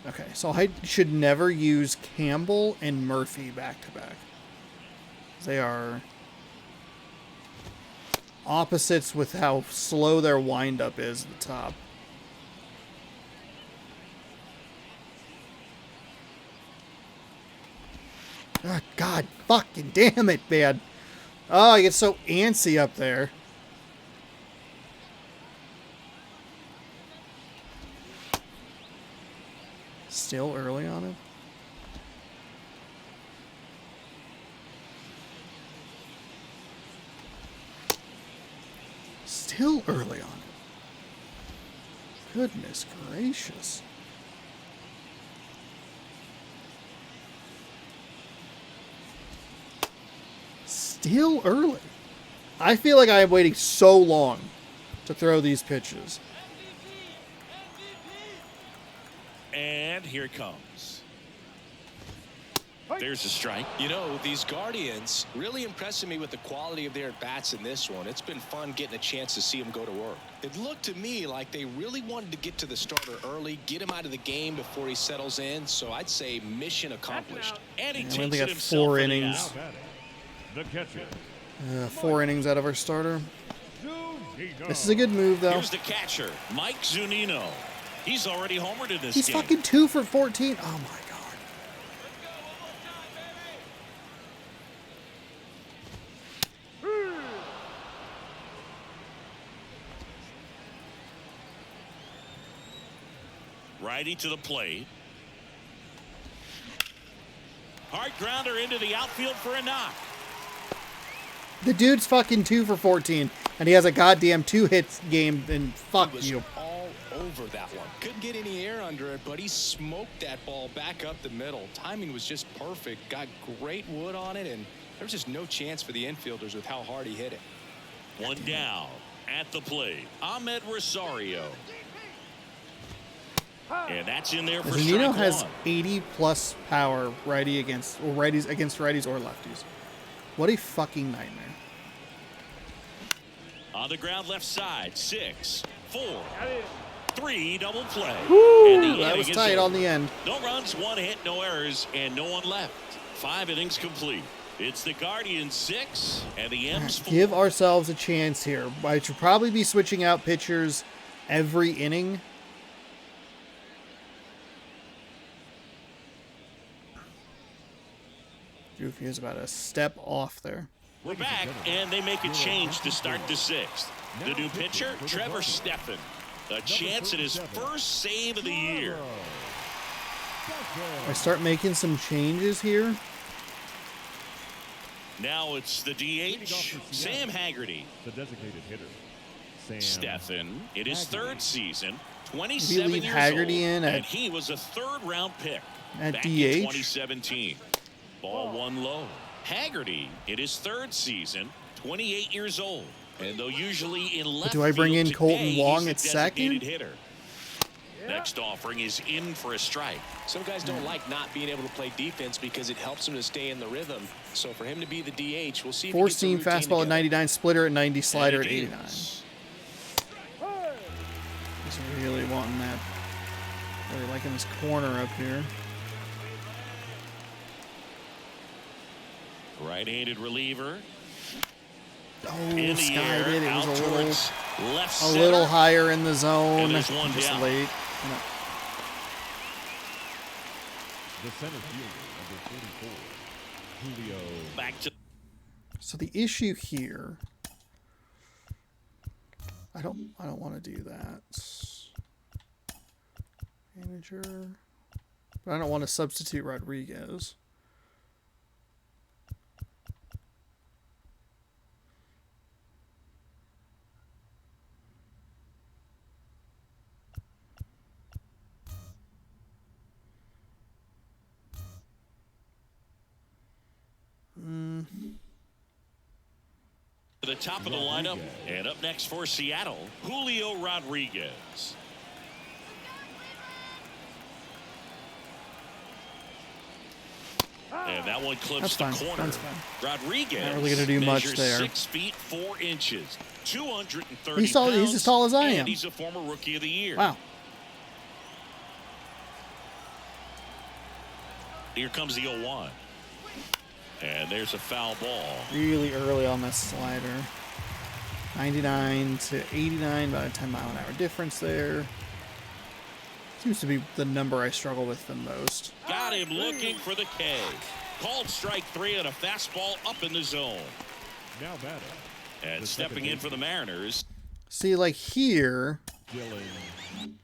Okay, so I should never use Campbell and Murphy back to back. They are opposites with how slow their windup is at the top. Oh, God fucking damn it, man. Oh, I get so antsy up there. Still early on it. Still early on it. Goodness gracious. Still early. I feel like I am waiting so long to throw these pitches. And here it comes. There's a strike. You know, these Guardians really impressing me with the quality of their at-bats in this one. It's been fun getting a chance to see them go to work. It looked to me like they really wanted to get to the starter early, get him out of the game before he settles in. So I'd say mission accomplished. And he We takes only it got himself 4 for the innings. out. The catcher. 4 innings out of our starter. This is a good move, though. Here's the catcher, Mike Zunino. He's already homered in this He's game. fucking 2 for 14. Oh, my God. Righty to the plate. Hard grounder into the outfield for a knock. The dude's fucking 2 for 14, and he has a goddamn 2 hits game, and fuck He was you. all over that one. Couldn't get any air under it, but he smoked that ball back up the middle. Timing was just perfect. Got great wood on it, and there's just no chance for the infielders with how hard he hit it. One down at the plate. Ahmed Rosario. And that's in there for Zunino strike has one. 80 plus power righties against righties or lefties. What a fucking nightmare. On the ground left side, 6, 4, 3, double play. Woo, And the that was inning is tight over. on the end. No runs, 1 hit, no errors, and no one left. 5 innings complete. It's the Guardians 6 and the M's 4. Give ourselves a chance here. I should probably be switching out pitchers every inning. Goofy is about a step off there. We're back, and they make a change to start the 6th. The new pitcher, Trevor Stephan. A chance at his first save of the year. I start making some changes here. Now it's the DH, Sam Haggerty. The designated hitter, Sam Stephan, in his third season, Maybe 27 leave years Haggerty old, in at- and he was a third-round pick at back DH. in 2017. Ball one low. Haggerty, in his third season, 28 years old. And though usually in left do I bring field in Colton today, Wong he's a at second? designated hitter. Next offering is in for a strike. Some guys don't like not being able to play defense because it helps them to stay in the rhythm. So for him to be the DH, we'll see if he gets a Four-seam routine fastball at together. 99, splitter at 90, slider And at it 89. is. Just really wanting that. Really liking this corner up here. Right-handed reliever. Oh, In the skied air, it. It out was towards left a center. little higher in the zone. And there's one Just down. late. No. the center fielder, number 44, Julio. Back to So the issue here, I don't want to do that. Manager, but I don't want to substitute Rodriguez. the top of the lineup. And up next for Seattle, Julio Rodriguez. And that one clips the That's fine. corner. That's fine. Rodriguez Not really gonna do much measures there. 6 feet 4 inches, 230 He's tall. pounds. He's as tall as I am. And he's a former Rookie of the Year. Wow. Here comes the 0-1. And there's a foul ball. Really early on that slider. 99 to 89, about a 10-mile-an-hour difference there. Seems to be the number I struggle with the most. Got him looking for the K. Called strike 3 on a fastball up in the zone. Now batting. And The stepping second in for the Mariners. See, like here, Dylan.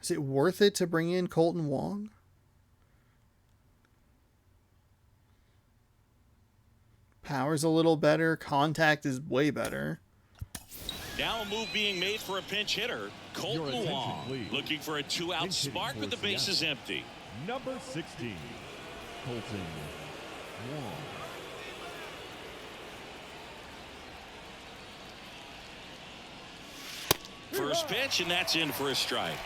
is it worth it to bring in Colton Wong? Power's a little better. Contact is way better. Now a move being made for a pinch hitter. Your Colton attention, Wong please. looking for a 2-out Pinch hitting spark for with the bases Seattle. empty. Number 16, Colton Wong. First pitch, and that's in for a strike.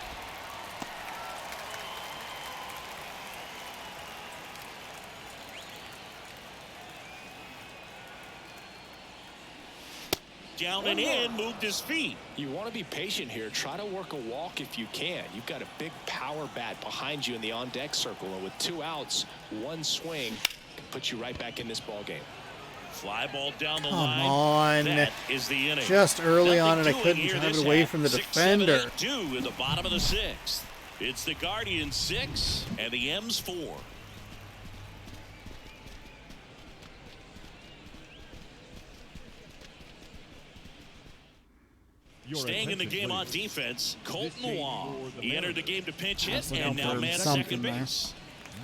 Down and in, moved his feet. You want to be patient here. Try to work a walk if you can. You've got a big power bat behind you in the on-deck circle. And with 2 outs, 1 swing can put you right back in this ball game. Fly ball down the Come line. on. That is the inning. Just early on, and I Nothing couldn't doing here drive this it away half. from the 6, 7, defender. 8-2 in the bottom of the 6th. It's the Guardians 6 and the M's 4. Your Staying in the attention, game on please. defense, Colton Initiating Wong. for the He entered the Mariners. game to pinch I hit was looking and now for man something second there. base.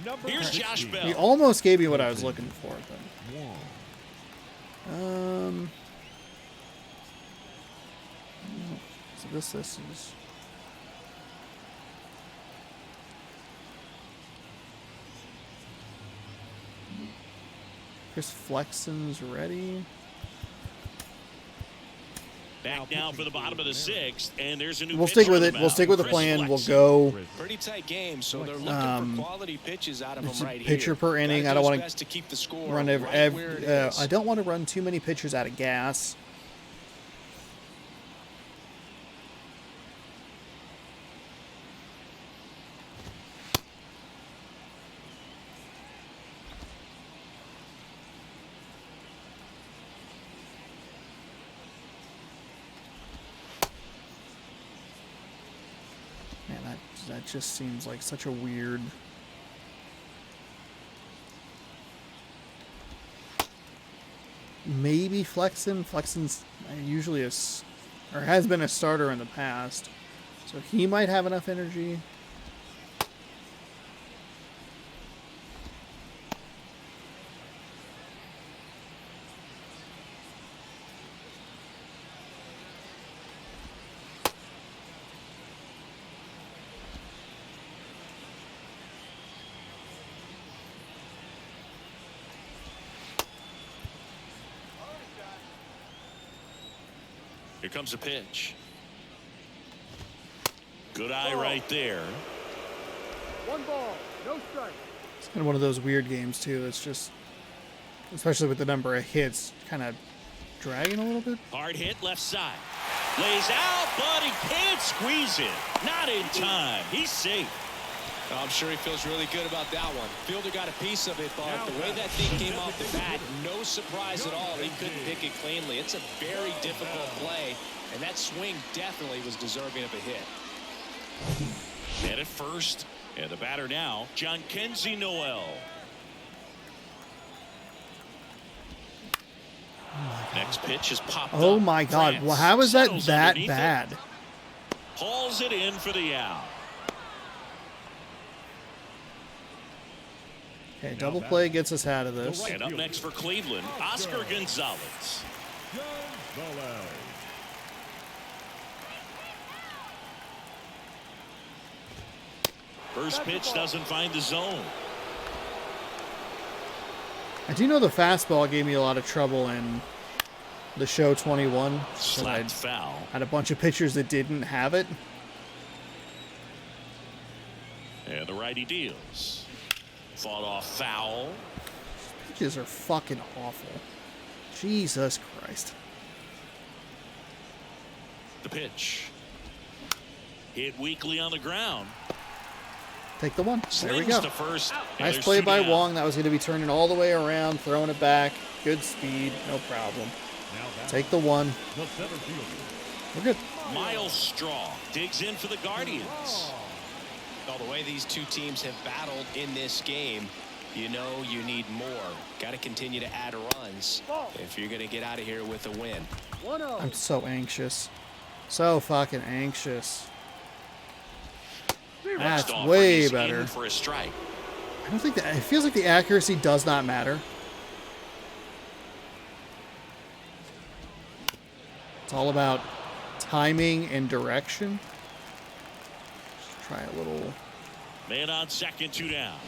Number Here's 16, Josh Bell. He almost gave me what I was looking for. Wong. So this is. Chris Flexen's ready. Back now for the bottom of the 6th, and there's a new We'll stick pitcher with on it. the We'll stick with the mound, plan. Chris We'll Flexen. go Pretty tight game, so they're looking for quality pitches out of them right here. pitcher per inning. I don't want to keep the score run right I don't want to run too many pitchers out of gas. Man, that just seems like such a weird. Maybe Flexen. Flexen's usually or has been a starter in the past, so he might have enough energy. Here comes a pitch. Good eye right there. 1 ball, no strike. It's kind of one of those weird games too. It's just, especially with the number of hits, kind of dragging a little bit. Hard hit left side. Lays out, but he can't squeeze it. Not in time. He's safe. I'm sure he feels really good about that one. Fielder got a piece of it, but the way that thing came off the bat, no surprise at all. He couldn't pick it cleanly. It's a very difficult play, and that swing definitely was deserving of a hit. And at first, and the batter now, John Kenzie Noel. Next pitch is popped up. Oh my God! France Well, how is that settles that underneath bad? it, hauls it in for the out. Okay, double play gets us out of this. And up next for Cleveland, Oscar Gonzalez. First pitch doesn't find the zone. I do know the fastball gave me a lot of trouble in the show 21. Slapped foul. Had a bunch of pitchers that didn't have it. And the righty deals. Fought off foul. Pitches are fucking awful. Jesus Christ. The pitch. Hit weakly on the ground. Take the one. There we Slings go. to first. and Nice there's play two by down. Wong. That was going to be turning all the way around, throwing it back. Good speed. No problem. Take the one. We're good. Miles Straw digs in for the Guardians. Well, the way these two teams have battled in this game, you know you need more. Got to continue to add runs if you're going to get out of here with a win. 1-0. I'm so anxious. So fucking anxious. That's Next offer, way he's better. in for a strike. I don't think that. It feels like the accuracy does not matter. It's all about timing and direction. Just try a little. Man on second, 2 down.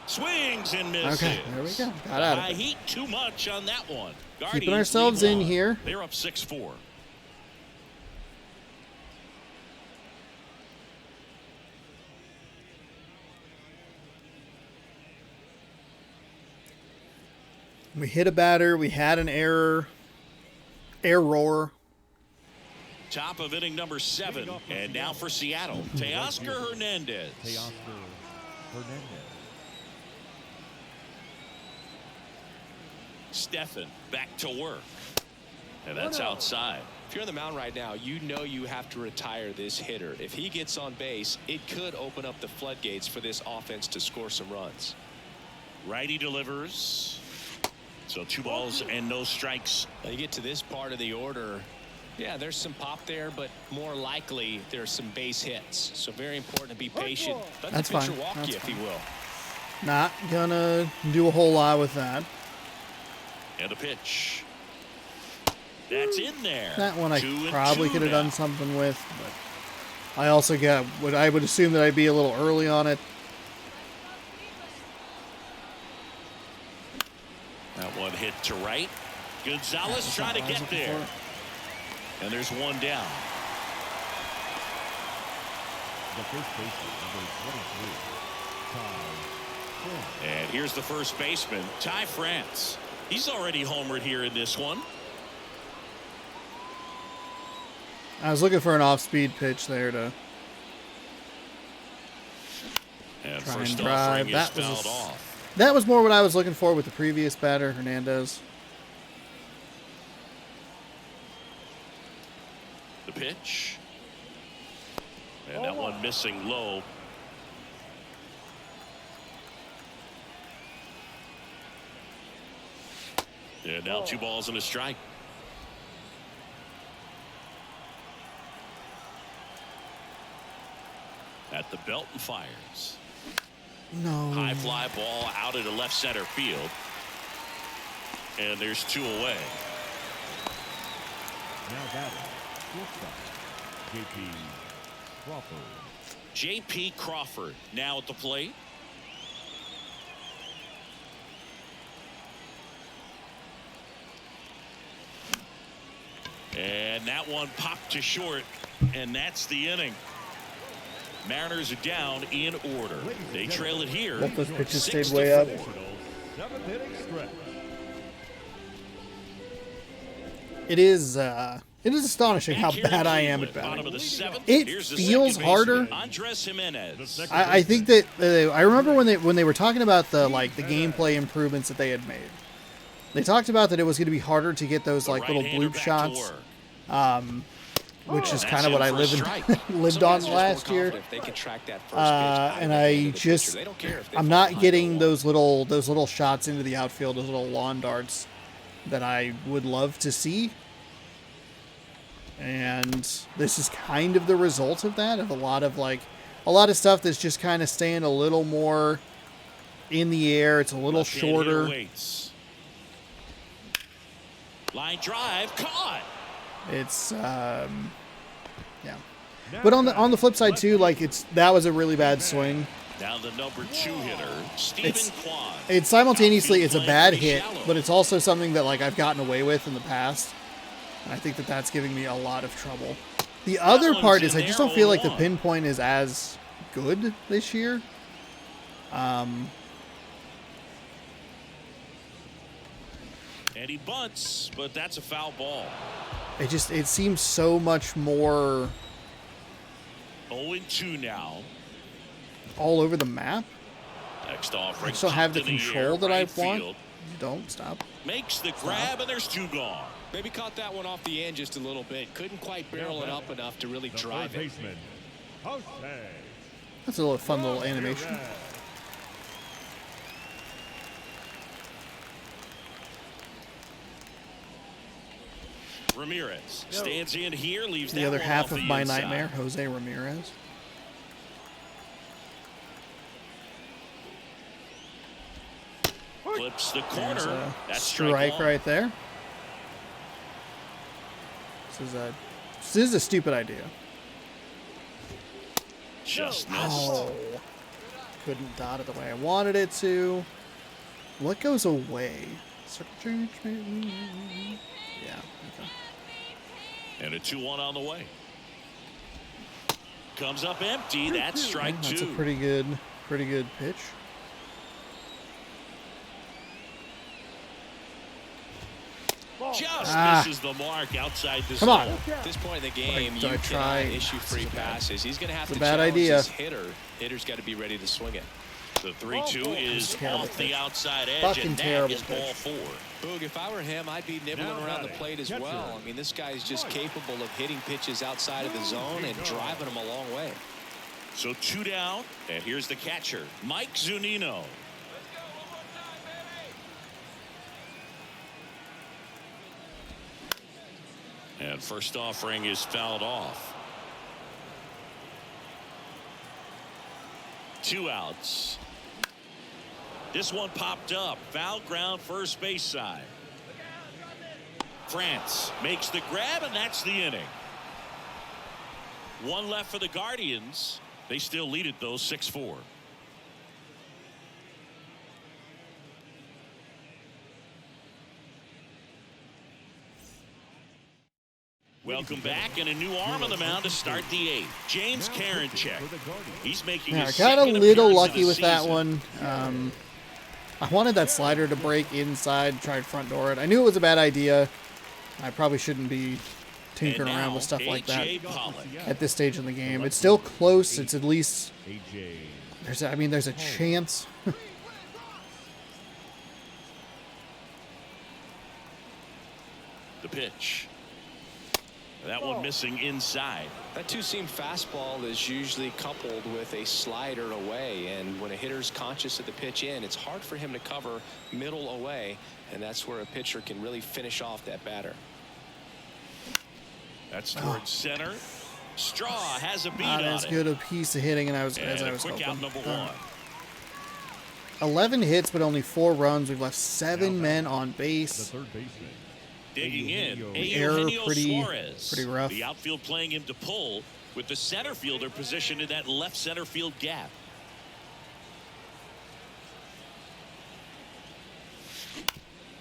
Swings and misses. Okay, there we go. Got out of High it. heat too much on that one. Keeping Guardians ourselves lead in 1. here. They're up 6-4. We hit a batter. We had an error. Error. Top of inning number 7. And now for Seattle, Teoscar Hernandez. Stephan back to work. And that's outside. If you're on the mound right now, you know you have to retire this hitter. If he gets on base, it could open up the floodgates for this offense to score some runs. Righty delivers. So 2 balls and no strikes. Now you get to this part of the order. Yeah, there's some pop there, but more likely there's some base hits. So very important to be patient. Let That's the pitcher fine. walk That's you if he fine. will. Not gonna do a whole lot with that. And a pitch. That's in there. That one I 2-2 probably could have now. done something with, but I also got what I would assume that I'd be a little early on it. That one hit to right. Gonzalez trying to get there. And there's one down. The first baseman, number 23, Ty France. And here's the first baseman, Ty France. He's already homered here in this one. I was looking for an off-speed pitch there to And try first and drive. offering is fouled off. That was more what I was looking for with the previous batter, Hernandez. The pitch. And that one missing low. And now 2 balls and a strike. At the belt and fires. No. High fly ball out into left center field. And there's 2 away. Now batting, shortstop, J.P. Crawford. J.P. Crawford now at the plate. And that one popped to short, and that's the inning. Mariners are down in order. They trail it here. Both those pitches stayed 6-4. way up. 7th inning stretch. It is astonishing how Back here bad in I am at Cleveland, bottom batting. of the 7th. It Here's the feels second harder. baseman, Andres Jimenez. I think that I remember when they were talking about the gameplay improvements that they had made. They talked about that it was going to be harder to get those like little Right-hander bloop back to shots, work. which is That's kind of what in I for a strike. lived Some on guys are just more last year. confident if they can track that first pitch out of And the hand I of the just pitcher. They don't care if they I'm fall not behind getting the those little shots into the outfield, those little lawn darts that I would love to see. And this is kind of the result of that, of a lot of stuff that's just kind of staying a little more in the air. It's a little Left-hand hitter shorter. waits. Line drive caught. It's yeah. But on the flip side too, like that was a really bad swing. Now the number 2 hitter, Stephen Kwan. It's simultaneously it's a Outfield bad playing hit, pretty shallow. but it's also something that like I've gotten away with in the past. And I think that that's giving me a lot of trouble. The other one's part in is I there, just don't feel like the 0-1. pinpoint is as good this year. And he bunts, but that's a foul ball. It seems so much more 0-2 now. all over the map. Next offering. I just don't have the popped in control air, that I right want. field. Don't stop. Makes the grab, and there's 2 gone. Maybe caught that one off the end just a little bit. Couldn't quite barrel it up enough to really The drive third it. baseman, Jose. That's a little fun little animation. Ramirez stands in here, leaves The that other one half off of the my inside. nightmare, Jose Ramirez. Flips the There's corner. a That's strike right there. This is a stupid idea. Just missed. Oh, couldn't dot it the way I wanted it to. What goes away? Circle change, maybe? Yeah. Okay. And a 2-1 on the way. Comes up empty. That's strike 2. That's a pretty good pitch. Just misses the mark outside the Come zone. on. At this point in the game, Do I you try? cannot issue free passes. He's going to have It's to a bad challenge idea. his hitter. Hitter's got to be ready to swing it. The 3-2 is terrible off the pitch. outside edge, Fucking and that terrible is ball pitch. 4. Boog, if I were him, I'd be nibbling Now around the batting, plate as catcher. well. I mean, this guy's just capable of hitting pitches outside of the zone and driving them a long way. So 2 down, and here's the catcher, Mike Zunino. And first offering is fouled off. 2 outs. This one popped up. Foul ground, first base side. France makes the grab, and that's the inning. 1 left for the Guardians. They still lead it, though, 6-4. Welcome back, and a new arm on the mound to start the eighth. James Karinchak. He's making Yeah, his got a second little appearance of lucky the with that season. one. I wanted that slider to break inside, tried front door it. I knew it was a bad idea. I probably shouldn't be tinkering around with stuff like that A.J. Pollock. at this stage in the game. It's still close. It's at least there's a chance. The pitch. That one missing inside. That two-seam fastball is usually coupled with a slider away, and when a hitter's conscious of the pitch in, it's hard for him to cover middle away, and that's where a pitcher can really finish off that batter. That's towards center. Straw has a beat Not on as it. good a piece of hitting as And I a was quick hoping. out number one. 11 hits, but only 4 runs. We've left 7 men on base. third baseman. Digging in, Error Eugenio pretty Suarez. rough. The outfield playing him to pull with the center fielder positioned in that left center field gap.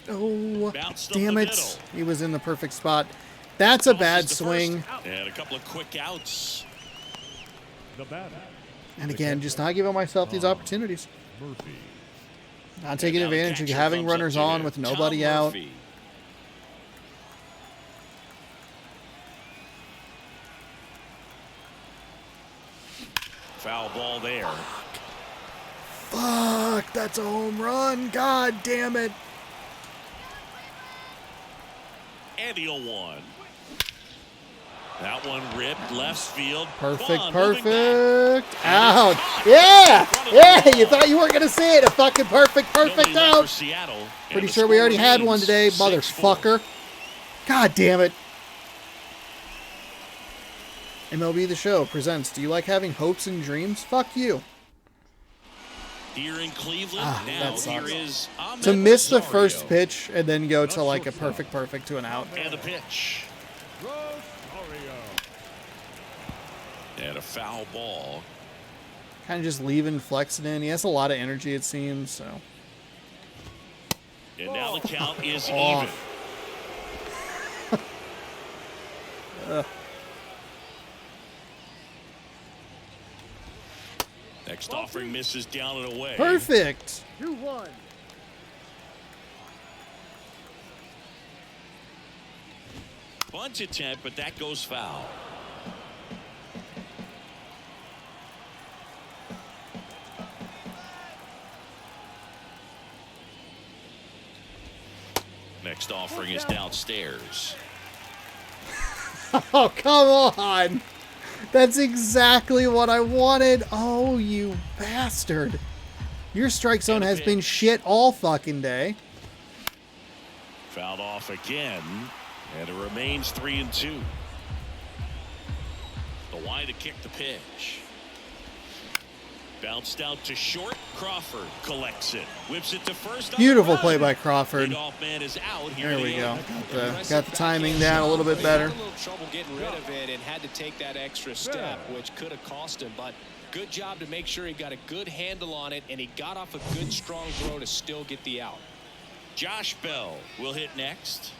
Oh, Bounced up damn the it. middle. He was in the perfect spot. That's a bad Tosses the swing. first, and a couple of quick outs. The batter, And again, just not giving myself these opportunities. Murphy. Not taking And now the advantage of catcher having comes up runners to on him, with Tom nobody out. Murphy. Foul ball there. Fuck, that's a home run. God damn it. And the 0-1. That one ripped left field. Perfect, Vaughn moving back. perfect. And Out. it's caught Yeah, in front of the yeah, wall. you thought you weren't going to see it. A fucking perfect Nobody left for out. Seattle, and Pretty the sure we score already had one remains today, 6-4. motherfucker. God damn it. MLB The Show presents Do You Like Having Hopes and Dreams? Fuck you. Here in Cleveland, now that sucks. here is Ahmed To miss the Rosario. first pitch and then go to like a perfect to an out. And the pitch. Rosario. And a foul ball. Kind of just leaving, flexing in. He has a lot of energy, it seems, so. And now the count is even. Off. Next offering misses down and away. Perfect. 2-1. Bunt attempt, but that goes foul. Next offering is downstairs. Oh, come on. That's exactly what I wanted. Oh, you bastard. Your strike zone has been shit all fucking day. Fouled off again, and it remains 3-2. The wide to kick the pitch. Bounced out to short. Crawford collects it. Whips it to first. Beautiful play by Crawford. Leadoff man is out here. There in we the go. eighth. Got the timing down a little bit better. He had a little trouble getting rid of it and had to take that extra step, which could have cost him. But good job to make sure he got a good handle on it, and he got off a good, strong throw to still get the out. Josh Bell will hit next.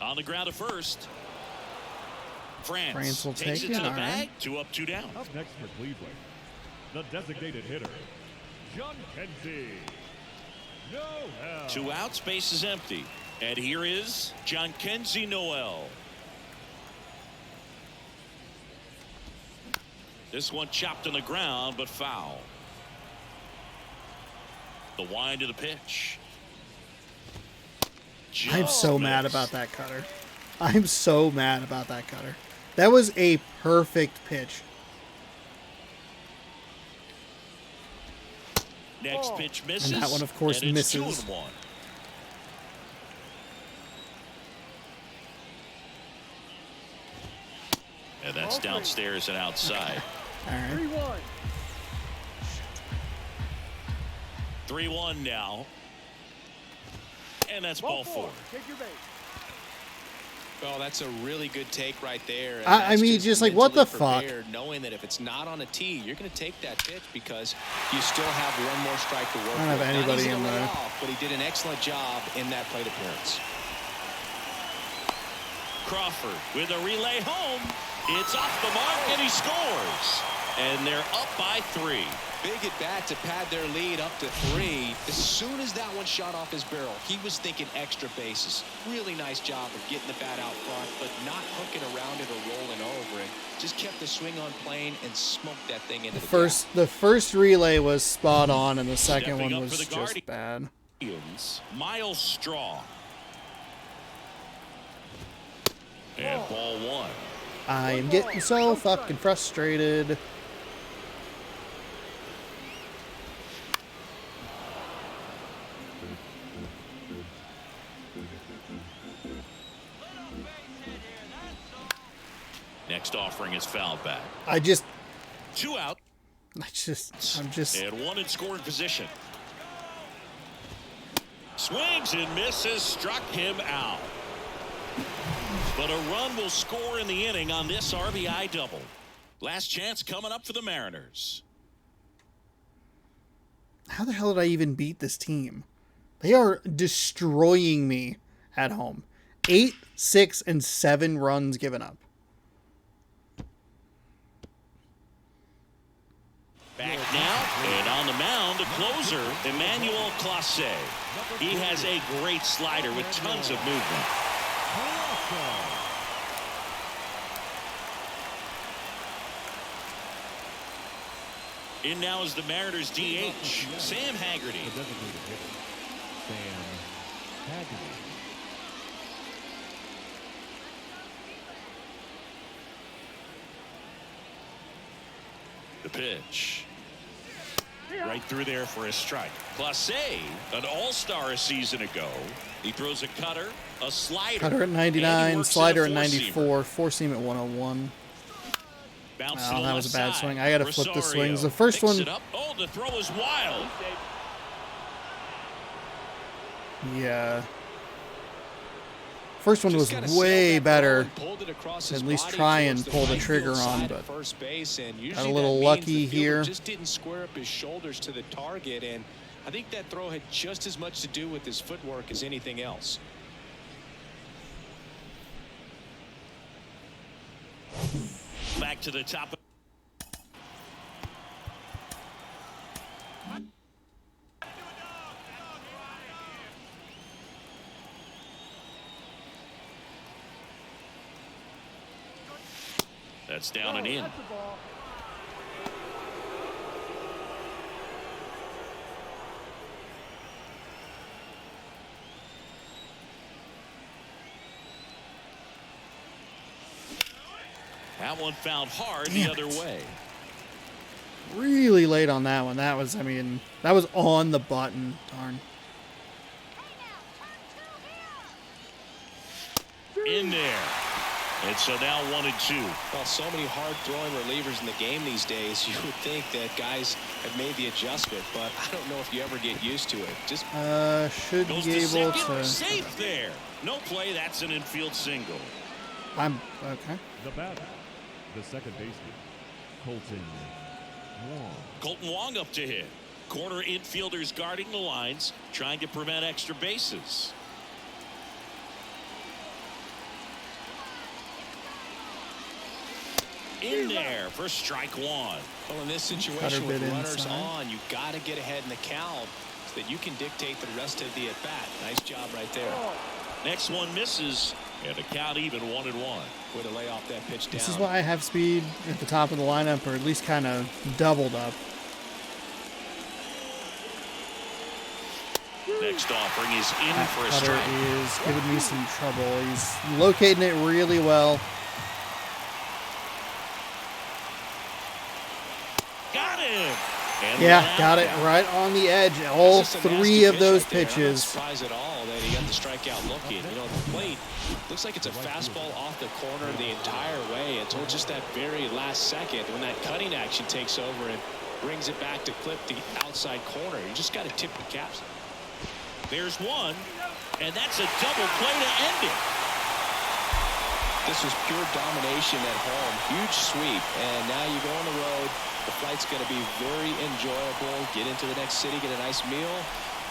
On the ground at first. France will takes take it it, to the all bag. right. 2 up, 2 down. Up next for Cleveland, the designated hitter, John Kenzie. No help. 2 outs, base is empty. And here is John Kenzie Noel. This one chopped on the ground, but foul. The wind of the pitch. I'm Just so mad missed. about that cutter. I'm so mad about that cutter. That was a perfect pitch. Next pitch misses. And that one, of course, and it's misses. 2-1. And that's downstairs and outside. All right. 3-1. 3-1 now. And that's ball 4. Take your base. Well, that's a really good take right there. And I that's mean, just like, what the mentally fuck? prepared, knowing that if it's not on a tee, you're going to take that pitch because you still have one more strike to work I don't have with. Not anybody easy to in lay the- off, but he did an excellent job in that plate appearance. Crawford with a relay home. It's off the mark, and he scores. And they're up by 3. Big at bat to pad their lead up to 3. As soon as that one shot off his barrel, he was thinking extra bases. Really nice job of getting the bat out front, but not hooking around it or rolling over it. Just kept the swing on plane and smoked that thing into the first relay was spot on, and the second one was just bad. Miles Straw. And ball 1. I am getting so fucking frustrated. Next offering is fouled back. 2 out. I'm just. And 1 in scoring position. Swings and misses, struck him out. But a run will score in the inning on this RBI double. Last chance coming up for the Mariners. How the hell did I even beat this team? They are destroying me at home. 8, 6, and 7 runs given up. Back now, and on the mound, the closer, Emmanuel Clase. He has a great slider with tons of movement. In now is the Mariners DH, Sam Haggerty. The pitch. Right through there for a strike. Clase, an all-star a season ago. He throws a cutter, a slider. Cutter at 99, slider at 94, four-seam at 101. Oh, that was a bad swing. I got to flip the swings. The first one. Oh, the throw is wild. Yeah. First one was way better. At least try and pull the trigger on, but got a little lucky here. Just didn't square up his shoulders to the target, and I think that throw had just as much to do with his footwork as anything else. Back to the top. That's down and in. That one fouled hard the other way. Really late on that one. That was, I mean, that was on the button. Darn. In there. And so now 1-2. Well, so many hard-throwing relievers in the game these days. You would think that guys have made the adjustment, but I don't know if you ever get used to it. Just should be able to. Safe there. No play. That's an infield single. I'm okay. The batter, the second baseman, Colton Wong. Colton Wong up to hit. Corner infielders guarding the lines, trying to prevent extra bases. In there for strike 1. Well, in this situation with runners on, you got to get ahead in the count so that you can dictate the rest of the at-bat. Nice job right there. Next one misses, and the count even 1-1. Way to lay off that pitch down. This is why I have speed at the top of the lineup, or at least kind of doubled up. Next offering is in that for a cutter strike. Is giving me some trouble. He's locating it really well. Got him. And yeah, got it right on the edge. All 3 of those pitches. Surprise at all that he got the strikeout looking. You know, the plate looks like it's a fastball off the corner the entire way until just that very last second when that cutting action takes over and brings it back to clip the outside corner. You just got to tip the caps. There's one, and that's a double play to end it. This was pure domination at home. Huge sweep, and now you go on the road. The flight's going to be very enjoyable. Get into the next city, get a nice meal,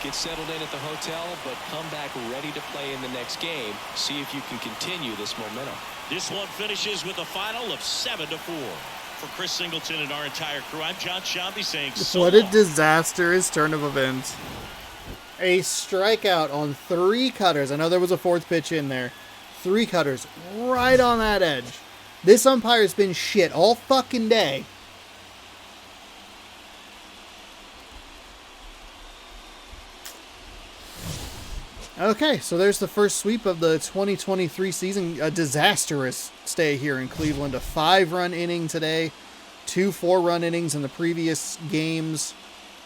get settled in at the hotel, but come back ready to play in the next game. See if you can continue this momentum. This one finishes with a final of 7-4. For Chris Singleton and our entire crew, I'm John Shambi saying so What a long. disastrous turn of events. A strikeout on 3 cutters. I know there was a 4th pitch in there. 3 cutters right on that edge. This umpire's been shit all fucking day. Okay, so there's the first sweep of the 2023 season. A disastrous stay here in Cleveland. A 5-run inning today. 2 4-run innings in the previous games.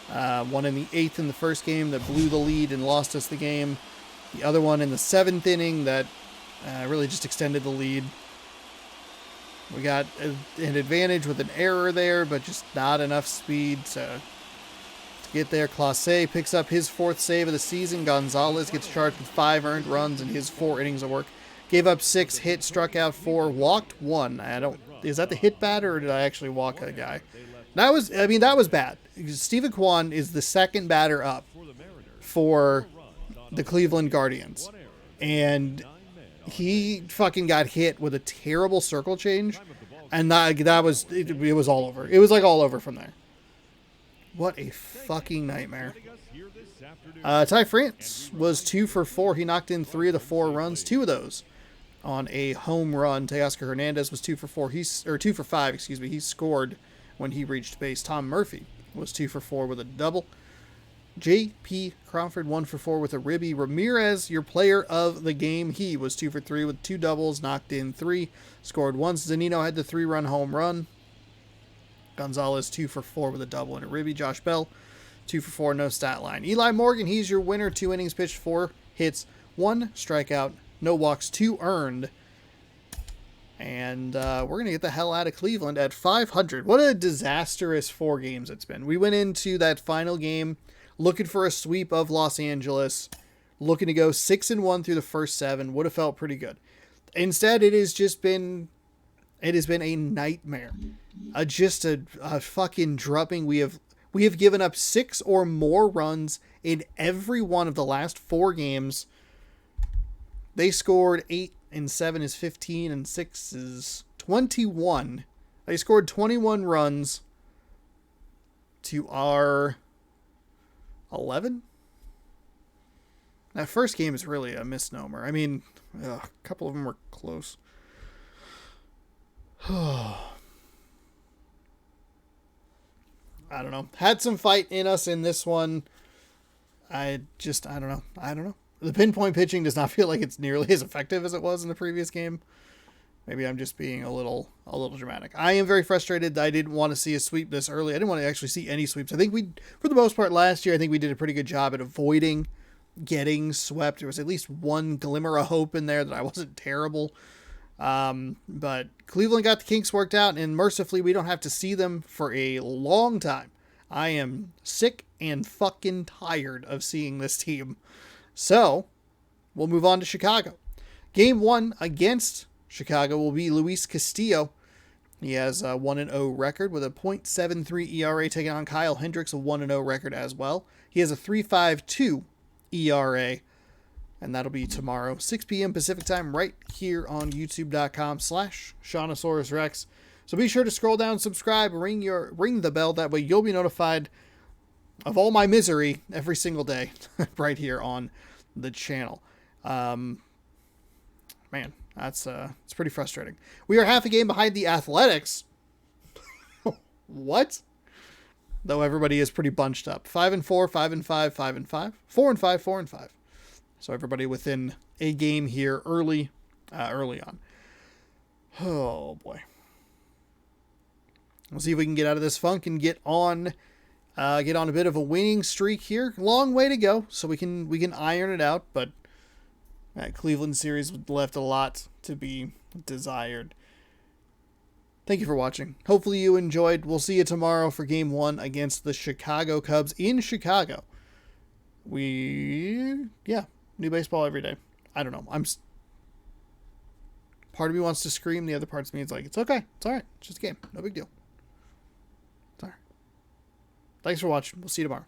One in the 8th in the first game that blew the lead and lost us the game. The other one in the 7th inning that really just extended the lead. We got an advantage with an error there, but just not enough speed to get there. Clase picks up his 4th save of the season. Gonzalez gets charged with 5 earned runs in his 4 innings of work. Gave up 6, hit, struck out 4, walked 1. Is that the hit batter or did I actually walk a guy? That was bad. Steven Kwan is the 2nd batter up for the Cleveland Guardians. And he fucking got hit with a terrible circle change. And it was all over. It was like all over from there. What a fucking nightmare. Ty France was 2 for 4. He knocked in 3 of the 4 runs, 2 of those on a home run. Teoscar Hernandez was 2 for 4. 2 for 5, excuse me. He scored when he reached base. Tom Murphy was 2 for 4 with a double. J.P. Crawford 1 for 4 with a ribby. Ramirez, your player of the game, he was 2 for 3 with 2 doubles, knocked in 3, scored once. Zanino had the 3-run home run. Gonzalez 2 for 4 with a double and a ribby. Josh Bell 2 for 4, no stat line. Eli Morgan, he's your winner. 2 innings pitched, 4 hits, 1 strikeout, no walks, 2 earned. And we're going to get the hell out of Cleveland at 500. What a disastrous 4 games it's been. We went into that final game looking for a sweep of Los Angeles, looking to go 6-1 through the first 7. Would have felt pretty good. Instead, it has been a nightmare. Just a fucking drubbing. We have given up 6 or more runs in every one of the last 4 games. They scored 8, and 7 is 15, and 6 is 21. They scored 21 runs to our 11? That first game is really a misnomer. I mean, a couple of them were close. I don't know. Had some fight in us in this one. I don't know. The pinpoint pitching does not feel like it's nearly as effective as it was in the previous game. Maybe I'm just being a little dramatic. I am very frustrated that I didn't want to see a sweep this early. I didn't want to actually see any sweeps. I think for the most part last year, I think we did a pretty good job at avoiding getting swept. There was at least one glimmer of hope in there that I wasn't terrible. But Cleveland got the kinks worked out, and mercifully we don't have to see them for a long time. I am sick and fucking tired of seeing this team. So, we'll move on to Chicago. Game 1 against Chicago will be Luis Castillo. He has a 1-0 record with a .73 ERA, taking on Kyle Hendricks, a 1-0 record as well. He has a 3.52 ERA, and that'll be tomorrow, 6 p.m. Pacific time, right here on youtube.com/Shawnosaurus Rex. So be sure to scroll down, subscribe, ring the bell. That way you'll be notified of all my misery every single day right here on the channel. Man, it's pretty frustrating. We are half a game behind the Athletics. What? Though everybody is pretty bunched up. 5-4, 5-5, 5-5, 4-5, 4-5. So everybody within a game here early on. Oh boy. We'll see if we can get out of this funk and get on a bit of a winning streak here. Long way to go, so we can iron it out, but that Cleveland series left a lot to be desired. Thank you for watching. Hopefully you enjoyed. We'll see you tomorrow for Game 1 against the Chicago Cubs in Chicago. New baseball every day. I don't know. Part of me wants to scream. The other part of me is like, it's okay. It's all right. It's just a game. No big deal. It's all right. Thanks for watching. We'll see you tomorrow.